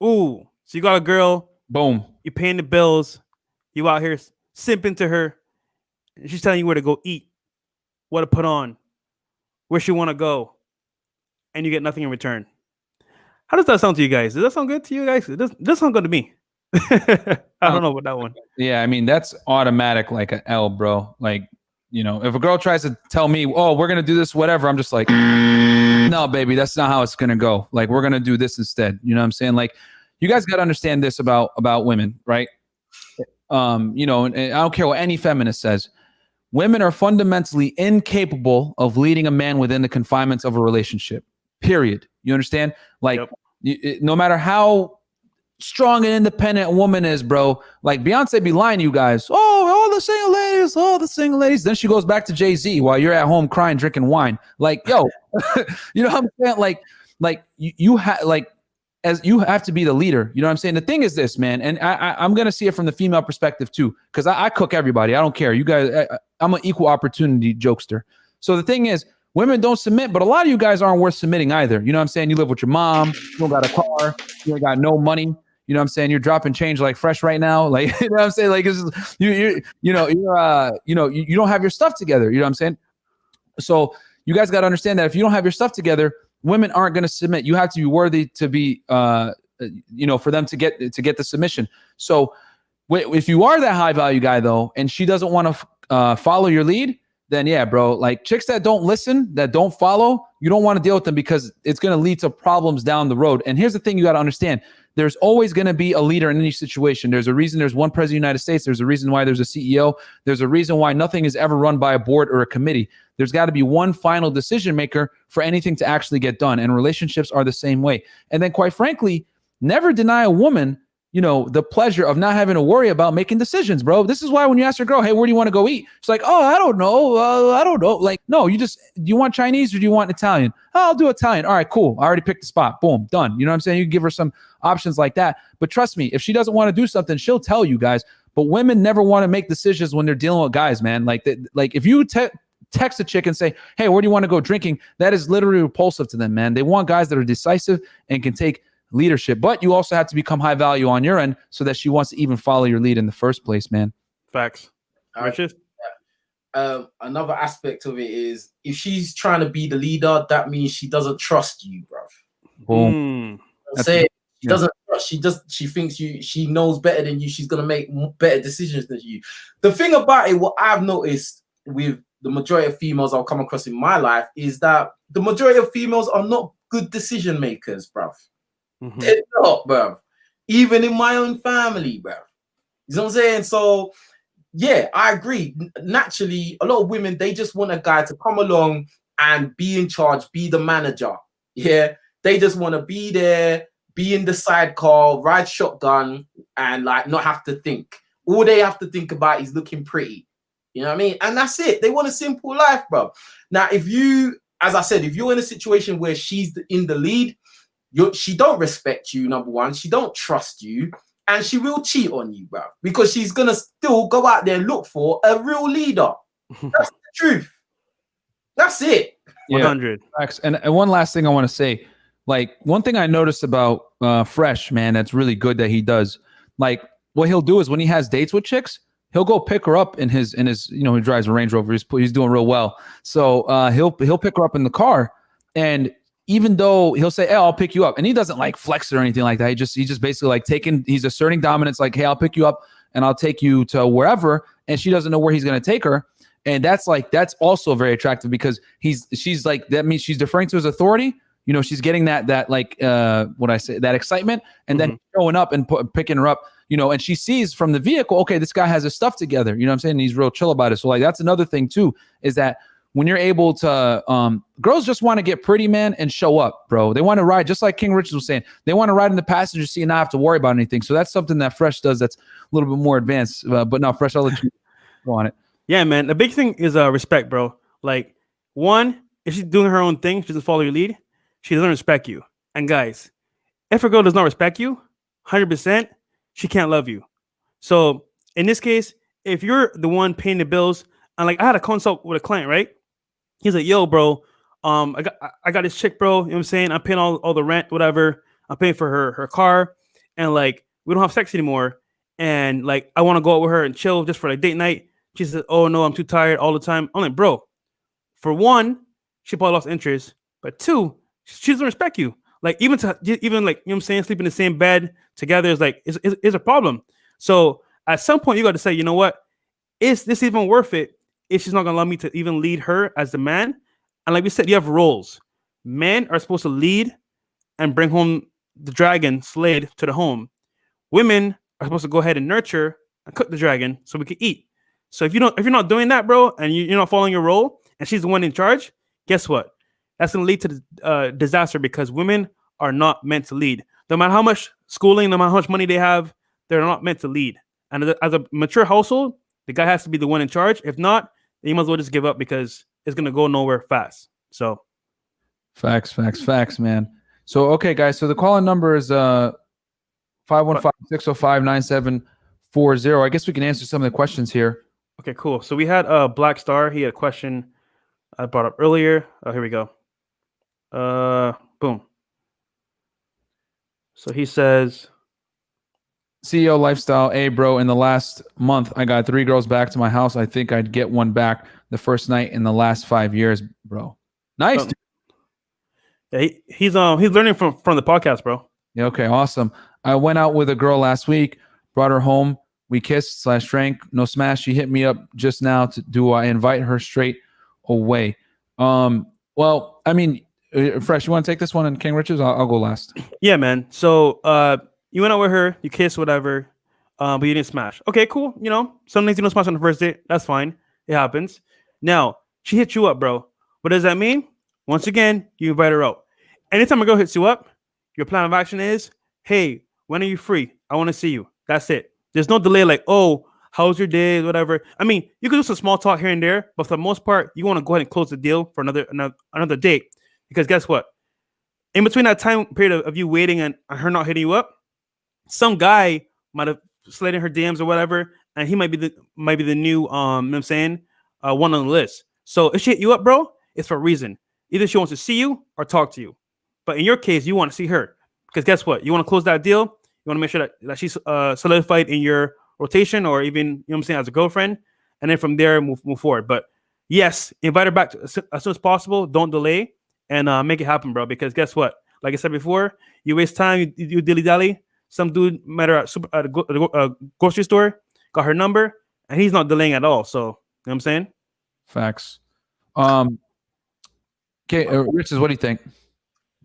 Speaker 2: Ooh. So you got a girl.
Speaker 1: Boom.
Speaker 2: You're paying the bills. You out here simping to her. And she's telling you where to go eat, what to put on, where she want to go. And you get nothing in return. How does that sound to you guys? Does that sound good to you guys? It does sound good to me. I don't know about that one.
Speaker 1: Yeah, I mean, that's automatic like an L, bro. Like, if a girl tries to tell me, oh, we're going to do this, whatever, I'm just like, no, baby, that's not how it's going to go. Like, we're going to do this instead. You know what I'm saying? Like, you guys got to understand this about women, right? And I don't care what any feminist says. Women are fundamentally incapable of leading a man within the confinements of a relationship, period. You understand? Like, no matter how strong and independent woman is, bro, like Beyonce be lying to you guys. Oh, all the single ladies. Then she goes back to Jay-Z while you're at home crying, drinking wine. Like, yo, you know what I'm saying? Like you have to be the leader. You know what I'm saying? The thing is this, man, and I'm going to see it from the female perspective too, because I cook everybody. I don't care. You guys, I'm an equal opportunity jokester. So the thing is, women don't submit, but a lot of you guys aren't worth submitting either. You know what I'm saying? You live with your mom, you don't got a car, you ain't got no money. You know what I'm saying? You're dropping change like Fresh right now. Like, you know what I'm saying? Like, you don't have your stuff together. You know what I'm saying? So you guys got to understand that if you don't have your stuff together, women aren't going to submit. You have to be worthy to be, for them to get the submission. So if you are that high value guy though, and she doesn't want to follow your lead, then yeah, bro, like chicks that don't listen, that don't follow, you don't want to deal with them because it's going to lead to problems down the road. And here's the thing you got to understand. There's always going to be a leader in any situation. There's a reason there's one president of the United States. There's a reason why there's a CEO. There's a reason why nothing is ever run by a board or a committee. There's got to be one final decision maker for anything to actually get done. And relationships are the same way. And then quite frankly, never deny a woman, the pleasure of not having to worry about making decisions, bro. This is why when you ask your girl, hey, where do you want to go eat? She's like, oh, I don't know. I don't know. Like, no, do you want Chinese or do you want Italian? Oh, I'll do Italian. All right, cool. I already picked the spot. Boom, done. You know what I'm saying? You can give her some options like that. But trust me, if she doesn't want to do something, she'll tell you guys. But women never want to make decisions when they're dealing with guys, man. Like if you text a chick and say, hey, where do you want to go drinking? That is literally repulsive to them, man. They want guys that are decisive and can take leadership. But you also have to become high value on your end so that she wants to even follow your lead in the first place, man.
Speaker 2: Facts. Richez?
Speaker 3: Another aspect of it is if she's trying to be the leader, that means she doesn't trust you, bruv.
Speaker 1: Boom.
Speaker 3: She doesn't trust. She thinks she knows better than you. She's gonna make better decisions than you. The thing about it, what I've noticed with the majority of females I'll come across in my life is that the majority of females are not good decision makers, bruv. They're not, bruv. Even in my own family, bruv. You know what I'm saying? So yeah, I agree. Naturally, a lot of women, they just want a guy to come along and be in charge, be the manager. Yeah, they just want to be there, be in the sidecar, ride shotgun, and like not have to think. All they have to think about is looking pretty. You know what I mean? And that's it. They want a simple life, bro. Now, if you, as I said, if you're in a situation where she's in the lead, she don't respect you, number one. She don't trust you. And she will cheat on you, bro, because she's going to still go out there and look for a real leader. That's the truth. That's it.
Speaker 2: 100.
Speaker 1: And one last thing I want to say, like one thing I noticed about Fresh, man, that's really good that he does. Like what he'll do is when he has dates with chicks, he'll go pick her up in his, you know, he drives a Range Rover. He's doing real well. So he'll pick her up in the car, and even though he'll say, hey, I'll pick you up. And he doesn't like flex it or anything like that. He just basically like he's asserting dominance. Like, hey, I'll pick you up and I'll take you to wherever. And she doesn't know where he's going to take her. And that's also very attractive because she's like, that means she's deferring to his authority. You know, she's getting that that excitement, and then showing up and picking her up, you know, and she sees from the vehicle, okay, this guy has his stuff together. You know what I'm saying? And he's real chill about it. So like, that's another thing too, is that when you're able to, girls just want to get pretty, man, and show up, bro. They want to ride, just like King Richez was saying. They want to ride in the passenger seat and not have to worry about anything. So that's something that Fresh does that's a little bit more advanced. But no, Fresh, I'll let you go on it.
Speaker 2: Yeah, man. The big thing is respect, bro. Like, one, if she's doing her own thing, she doesn't follow your lead, she doesn't respect you. And guys, if a girl does not respect you, 100%, she can't love you. So in this case, if you're the one paying the bills, and like I had a consult with a client, right? He's like, yo, bro, I got this chick, bro. You know what I'm saying? I'm paying all the rent, whatever. I'm paying for her car. And like, we don't have sex anymore. And like, I want to go out with her and chill just for like date night. She said, oh no, I'm too tired all the time. I'm like, bro, for one, she probably lost interest. But two, she doesn't respect you. Like even like, you know what I'm saying? Sleep in the same bed together is like, is a problem. So at some point you got to say, you know what? Is this even worth it? If she's not gonna allow me to even lead her as the man. And like we said, you have roles. Men are supposed to lead and bring home the dragon slayed to the home. Women are supposed to go ahead and nurture and cook the dragon so we can eat. So if you're not doing that, bro, and you're not following your role, and she's the one in charge, guess what? That's gonna lead to disaster, because women are not meant to lead. No matter how much schooling, no matter how much money they have, they're not meant to lead. And as a mature household, the guy has to be the one in charge. If not, you might as well just give up, because it's going to go nowhere fast. So
Speaker 1: facts, man. So, okay, guys. So the call-in number is 515-605-9740. I guess we can answer some of the questions here.
Speaker 2: Okay, cool. So we had Black Star. He had a question I brought up earlier. Oh, here we go. Boom. So he says,
Speaker 1: CEO lifestyle, hey bro, in the last month I got 3 girls back to my house. I think I'd get one back the first night in the last 5 years, bro. Nice.
Speaker 2: Yeah, he's learning from the podcast, bro.
Speaker 1: Yeah, okay, awesome. I went out with a girl last week, brought her home, we kissed / drank, no smash. She hit me up just now do I invite her straight away? Well, I mean, Fresh, you want to take this one, and King Richez? I'll go last.
Speaker 2: Yeah, man. So you went out with her, you kissed, whatever, but you didn't smash. Okay, cool. You know, some things you don't smash on the first date. That's fine. It happens. Now, she hit you up, bro. What does that mean? Once again, you invite her out. Anytime a girl hits you up, your plan of action is, hey, when are you free? I want to see you. That's it. There's no delay like, oh, how's your day, whatever. I mean, you can do some small talk here and there, but for the most part, you want to go ahead and close the deal for another date. Because guess what? In between that time period of you waiting and her not hitting you up, some guy might have slid in her DMs or whatever, and he might be the new, you know what I'm saying, one on the list. So if she hit you up, bro, it's for a reason. Either she wants to see you or talk to you. But in your case, you want to see her. Because guess what? You want to close that deal. You want to make sure that she's solidified in your rotation or even, you know what I'm saying, as a girlfriend. And then from there, move forward. But yes, invite her back as soon as possible. Don't delay and make it happen, bro. Because guess what? Like I said before, you waste time, you dilly-dally. Some dude met her at a grocery store, got her number, and he's not delaying at all. So, you know what I'm saying?
Speaker 1: Facts. Okay, Richez, what do you think?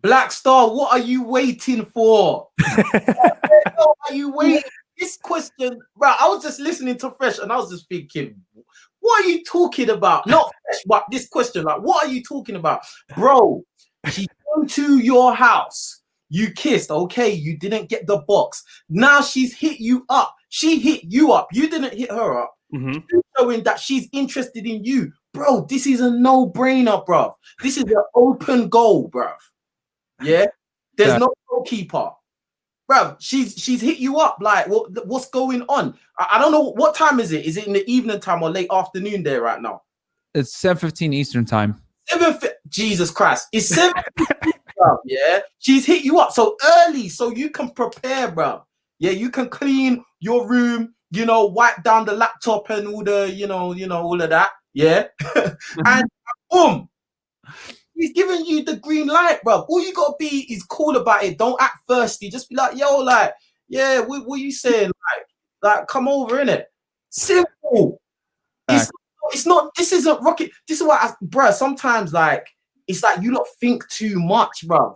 Speaker 3: Black Star, what are you waiting for? What are you waiting? This question, bro, I was just listening to Fresh and I was just thinking, what are you talking about? Not Fresh, but this question, like, what are you talking about? Bro, she came to your house. You kissed, okay, you didn't get the box. Now she's hit you up. She hit you up. You didn't hit her up.
Speaker 2: Mm-hmm.
Speaker 3: Showing that she's interested in you. Bro, this is a no-brainer, bro. This is an open goal, bro. Yeah? There's no goalkeeper. Bro, she's hit you up. Like, what's going on? I don't know. What time is it? Is it in the evening time or late afternoon there right now?
Speaker 1: It's 7:15 Eastern time.
Speaker 3: Jesus Christ. It's 7:15, bro. Yeah? She's hit you up so early so you can prepare, bro. Yeah, you can clean your room, you know, wipe down the laptop and all the, you know, all of that. Yeah. And boom. He's giving you the green light, bro. All you gotta be is cool about it. Don't act thirsty. Just be like, yo, like, yeah, what you saying? Like, come over, innit? Simple. It's not. This isn't rocket. This is what, bro. Sometimes, like, it's like you don't think too much, bro.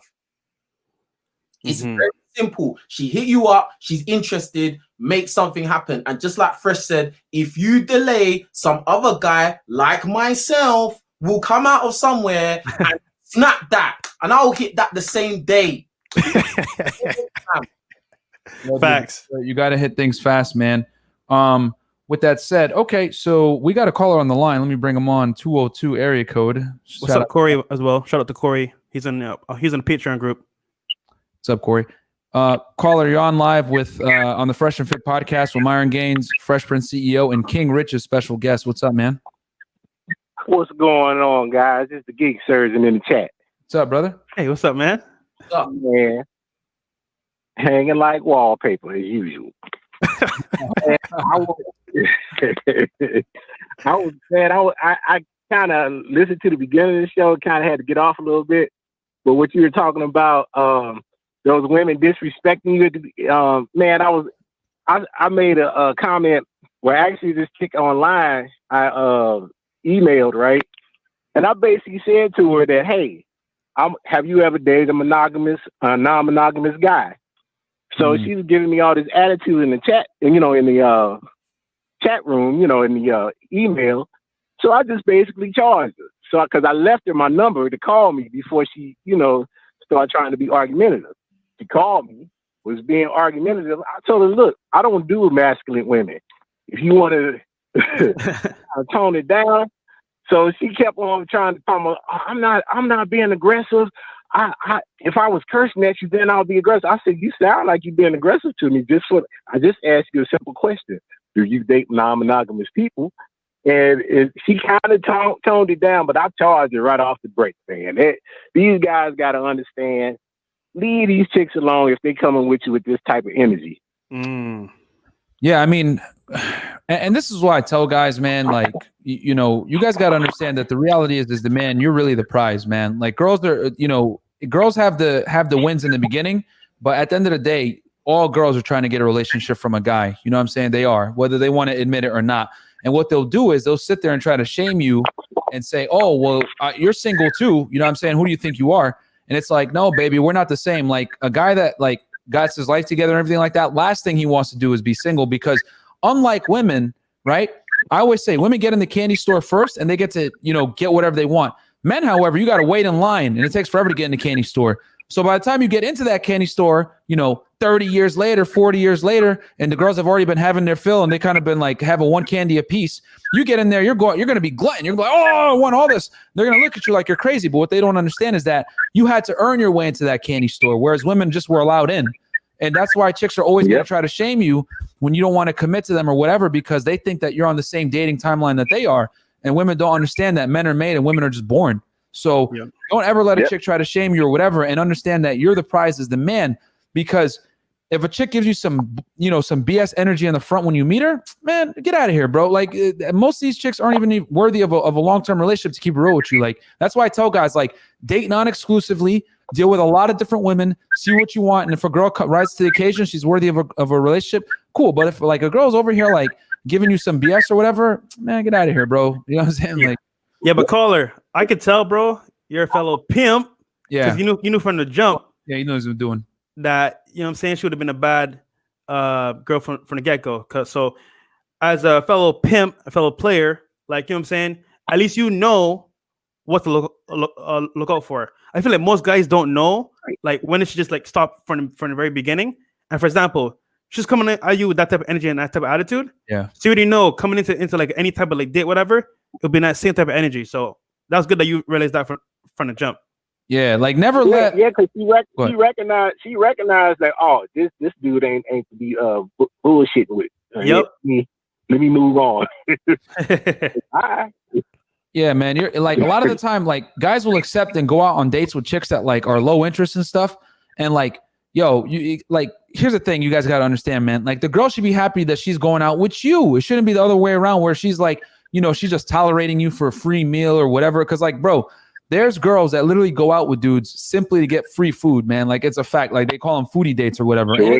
Speaker 3: It's very simple. She hit you up. She's interested. Make something happen. And just like Fresh said, if you delay, some other guy like myself will come out of somewhere and snap that, and I'll hit that the same day.
Speaker 2: Facts.
Speaker 1: You got to hit things fast, man. With that said, okay, so we got a caller on the line. Let me bring him on. 202 area code.
Speaker 2: What's up, Corey, as well? Shout out to Corey. He's in the Patreon group.
Speaker 1: What's up, Corey? Caller, you're on live with on the Fresh and Fit podcast with Myron Gaines, Fresh Prince CEO, and King Richez, special guest. What's up, man?
Speaker 6: What's going on, guys? It's the Geek Surgeon in the chat.
Speaker 1: What's up, brother?
Speaker 2: Hey, what's up, man?
Speaker 3: What's up,
Speaker 6: man? Hanging like wallpaper as usual. I kind of listened to the beginning of the show, kind of had to get off a little bit. But what you were talking about, those women disrespecting you, man, I made a comment where actually this chick online, I emailed, right? And I basically said to her that, hey, have you ever dated a non-monogamous guy? So she was giving me all this attitude in the chat, and, you know, in the chat room, you know, in the email. So I just basically charged her. So, because I left her my number to call me before she, you know, started trying to be argumentative. She called me, was being argumentative. I told her, look, I don't do masculine women. If you want to tone it down. So she kept on trying to tell me, I'm not being aggressive. If I was cursing at you, then I'll be aggressive. I said, you sound like you're being aggressive to me. I just asked you a simple question. Do you date non-monogamous people? And she kind of toned it down, but I charged her right off the break, man. These guys got to understand, leave these chicks alone if they coming with you with this type of energy.
Speaker 1: Yeah, I mean, and this is why I tell guys, man, like, you know, you guys got to understand that the reality is the man, you're really the prize, man. Like, girls are, you know, girls have the wins in the beginning, but at the end of the day, all girls are trying to get a relationship from a guy. You know what I'm saying? They are, whether they want to admit it or not. And what they'll do is they'll sit there and try to shame you and say, oh, well, you're single too. You know what I'm saying? Who do you think you are? And it's like, no, baby, we're not the same. Like, a guy that, like, got his life together and everything like that, last thing he wants to do is be single, because unlike women, right? I always say women get in the candy store first and they get to, you know, get whatever they want. Men, however, you got to wait in line and it takes forever to get in the candy store. So by the time you get into that candy store, you know, 30 years later, 40 years later, and the girls have already been having their fill and they kind of been like having one candy a piece. You get in there, you're going to be glutton. You're going to be like, oh, I want all this. They're going to look at you like you're crazy. But what they don't understand is that you had to earn your way into that candy store, whereas women just were allowed in. And that's why chicks are always going to try to shame you when you don't want to commit to them or whatever, because they think that you're on the same dating timeline that they are. and women don't understand that men are made and women are just born. So don't ever let a chick try to shame you or whatever, and understand that you're the prize as the man. Because if a chick gives you some, some BS energy in the front when you meet her, man, get out of here, bro. Like most of these chicks aren't even worthy of a long-term relationship, to keep it real with you. Like, that's why I tell guys, like, date non-exclusively, deal with a lot of different women, see what you want. And if a girl rises to the occasion, she's worthy of a relationship, cool. But if like a girl's over here, like giving you some BS or whatever, man, get out of here, bro. You know what I'm saying? Like,
Speaker 2: but caller, I could tell, bro, you're a fellow pimp.
Speaker 1: Yeah.
Speaker 2: Because you knew from the jump.
Speaker 1: Yeah, you know what he's doing.
Speaker 2: That, you know what I'm saying, she would have been a bad girl from the get-go. So as a fellow pimp, a fellow player, like, you know what I'm saying, at least you know what to look out for. I feel like most guys don't know, like, when it should just like stop from the very beginning. And for example, she's coming at you with that type of energy and that type of attitude.
Speaker 1: Yeah.
Speaker 2: So you already know coming into like any type of like date, whatever, it'll be that same type of energy. So that's good that you realized that from the jump.
Speaker 1: Yeah, like never let.
Speaker 6: Yeah, because she recognized that, oh, this dude ain't to be bullshitting with.
Speaker 2: Yep.
Speaker 6: Let me move on.
Speaker 1: Yeah, man. You're like, a lot of the time, like, guys will accept and go out on dates with chicks that like are low interest and stuff. And like, yo, you like, here's the thing, you guys got to understand, man. Like, the girl should be happy that she's going out with you. It shouldn't be the other way around, where she's like, she's just tolerating you for a free meal or whatever. Because like, bro, there's girls that literally go out with dudes simply to get free food, man. Like, it's a fact. Like, they call them foodie dates or whatever.
Speaker 6: Sure,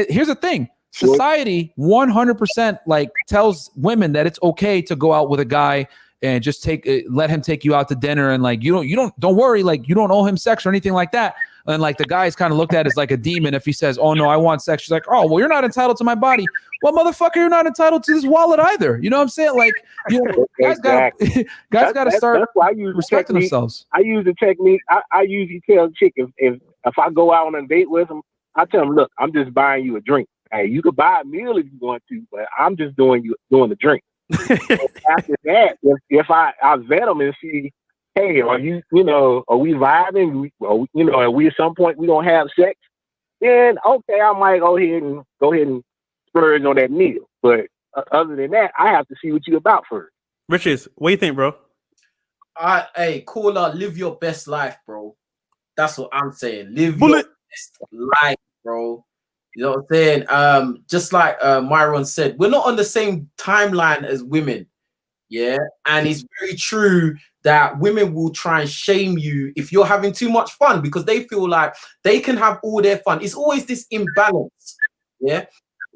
Speaker 1: here's the thing. Society 100% like tells women that it's okay to go out with a guy and just let him take you out to dinner, and like, don't worry, like, you don't owe him sex or anything like that. And like, the guy's kind of looked at as like a demon if he says, oh no, I want sex. She's like, oh, well, you're not entitled to my body. Well, motherfucker, you're not entitled to this wallet either. You know what I'm saying? Like, guys got to start
Speaker 6: that's why I use
Speaker 1: respecting themselves.
Speaker 6: I use the technique. I usually tell a chick, if I go out on a date with them, I tell them, look, I'm just buying you a drink. Hey, you could buy a meal if you want to, but I'm just doing the drink. After that, if I vet them and see, hey, are we vibing? And we at some point we don't have sex, then okay, I might go ahead and splurge on that meal. But other than that, I have to see what you about first.
Speaker 2: Richez, what do you think, bro?
Speaker 3: Hey, caller, live your best life, bro. That's what I'm saying. Live your best life, bro. You know what I'm saying? Just like Myron said, we're not on the same timeline as women. Yeah. And it's very true that women will try and shame you if you're having too much fun, because they feel like they can have all their fun. It's always this imbalance. Yeah.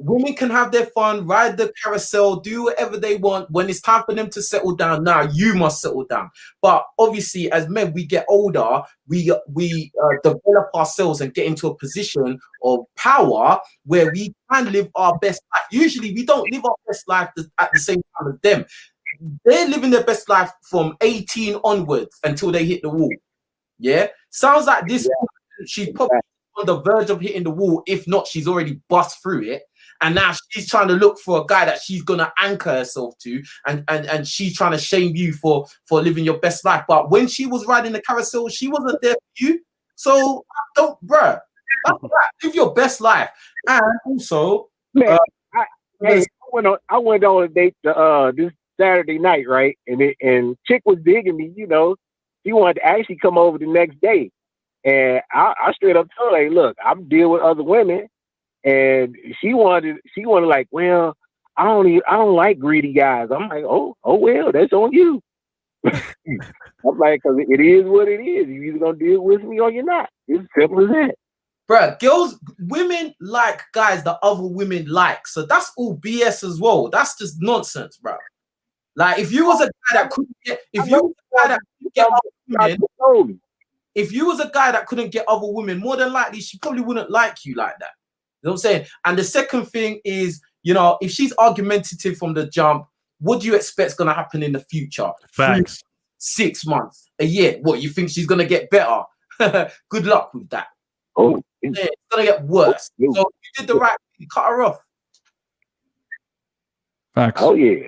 Speaker 3: Women can have their fun, ride the carousel, do whatever they want. When it's time for them to settle down, now you must settle down. But obviously, as men, we get older, we develop ourselves and get into a position of power where we can live our best life. Usually, we don't live our best life at the same time as them. They're living their best life from 18 onwards until they hit the wall. Yeah? Sounds like this, she's probably on the verge of hitting the wall. If not, she's already bust through it. And now she's trying to look for a guy that she's gonna anchor herself to, and she's trying to shame you for living your best life. But when she was riding the carousel, she wasn't there for you. So don't, bruh. Live your best life. And also,
Speaker 6: I went on a date this Saturday night, right? And chick was digging me, she wanted to actually come over the next day. And I straight up told her, hey, look, I'm dealing with other women. And she wanted like, well, I don't like greedy guys. I'm like, oh well, that's on you. I'm like, because it is what it is. You're either gonna deal with me or you're not. It's simple as that.
Speaker 3: Bruh, women like guys that other women like. So that's all BS as well. That's just nonsense, bro. Like, if you was a guy that couldn't get, if you was a guy that couldn't get other women, if you was a guy that couldn't get other women, more than likely she probably wouldn't like you like that. You know what I'm saying? And the second thing is, if she's argumentative from the jump, what do you expect is going to happen in the future?
Speaker 2: Facts.
Speaker 3: 6 months, a year. What, you think she's going to get better? Good luck with that.
Speaker 6: Oh,
Speaker 3: yeah, it's going to get worse. So you did the right thing. Cut her off.
Speaker 1: Facts.
Speaker 6: Oh, yeah.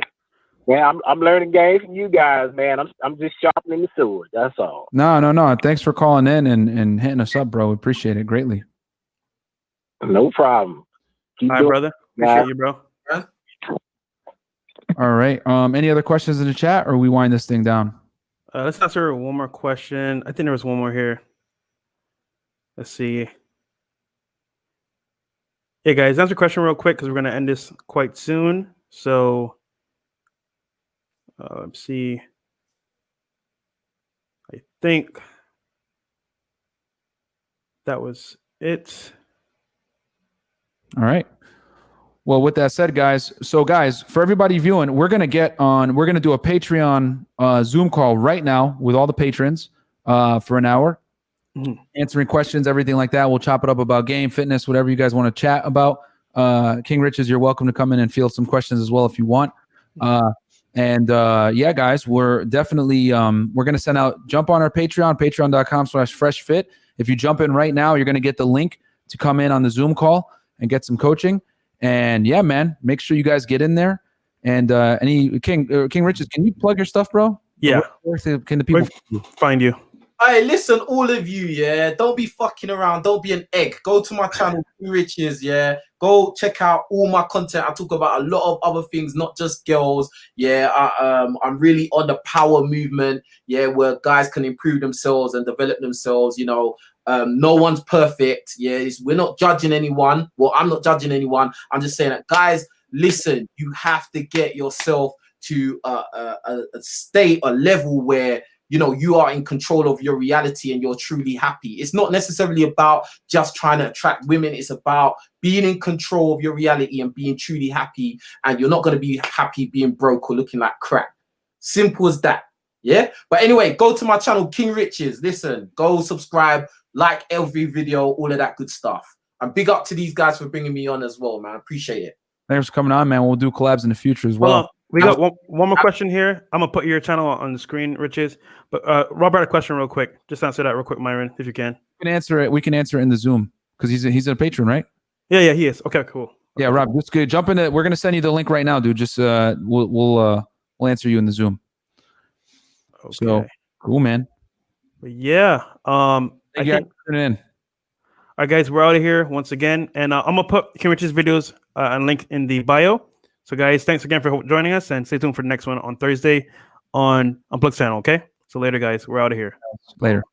Speaker 6: Man, I'm learning games from you guys, man. I'm just sharpening the sword. That's all.
Speaker 1: No. Thanks for calling in and hitting us up, bro. We appreciate it greatly.
Speaker 6: No problem.
Speaker 2: All right, brother. Appreciate you, bro.
Speaker 1: All right. Any other questions in the chat, or we wind this thing down?
Speaker 2: Let's answer one more question. I think there was one more here. Let's see. Hey guys, answer a question real quick because we're gonna end this quite soon. So let's see. I think that was it.
Speaker 1: All right. Well, with that said, guys, for everybody viewing, we're going to do a Patreon Zoom call right now with all the patrons for an hour, answering questions, everything like that. We'll chop it up about game, fitness, whatever you guys want to chat about. King Richez, you're welcome to come in and field some questions as well if you want. Yeah, guys, we're definitely, we're going to send out, jump on our Patreon, patreon.com/freshfit. If you jump in right now, you're going to get the link to come in on the Zoom call and get some coaching. And yeah, man, make sure you guys get in there. And King Richez, can you plug your stuff, bro?
Speaker 2: Yeah.
Speaker 1: Where can the people
Speaker 2: find you?
Speaker 3: Hey, listen, all of you, yeah, don't be fucking around. Don't be an egg. Go to my channel, Richez, yeah. Go check out all my content. I talk about a lot of other things, not just girls. Yeah, I'm really on the power movement, yeah, where guys can improve themselves and develop themselves, you know. No one's perfect. Yeah, we're not judging anyone. Well, I'm not judging anyone. I'm just saying that, guys, listen, you have to get yourself to a state, a level where, you know, you are in control of your reality and you're truly happy. It's not necessarily about just trying to attract women. It's about being in control of your reality and being truly happy. And you're not going to be happy being broke or looking like crap. Simple as that. Yeah. But anyway, go to my channel, King Richez. Listen, go subscribe, like every video, all of that good stuff. And big up to these guys for bringing me on as well, man. Appreciate it.
Speaker 1: Thanks for coming on, man. We'll do collabs in the future as well.
Speaker 2: We got one more question here. I'm gonna put your channel on the screen, Richez. But Robert, a question real quick. Just answer that real quick, Myron, if you can.
Speaker 1: We can answer it. We can answer it in the Zoom because he's a patron, right?
Speaker 2: Yeah, he is. Okay, cool.
Speaker 1: Yeah, Rob, just good. Jump in it. We're gonna send you the link right now, dude. Just we'll answer you in the Zoom.
Speaker 2: Okay.
Speaker 1: So cool, man.
Speaker 2: But yeah. I think.
Speaker 1: In.
Speaker 2: All right, guys, we're out of here once again, and I'm gonna put King Richez videos and link in the bio. So, guys, thanks again for joining us, and stay tuned for the next one on Thursday on Unplugfit channel. Okay. So later, guys, we're out of here.
Speaker 1: Later.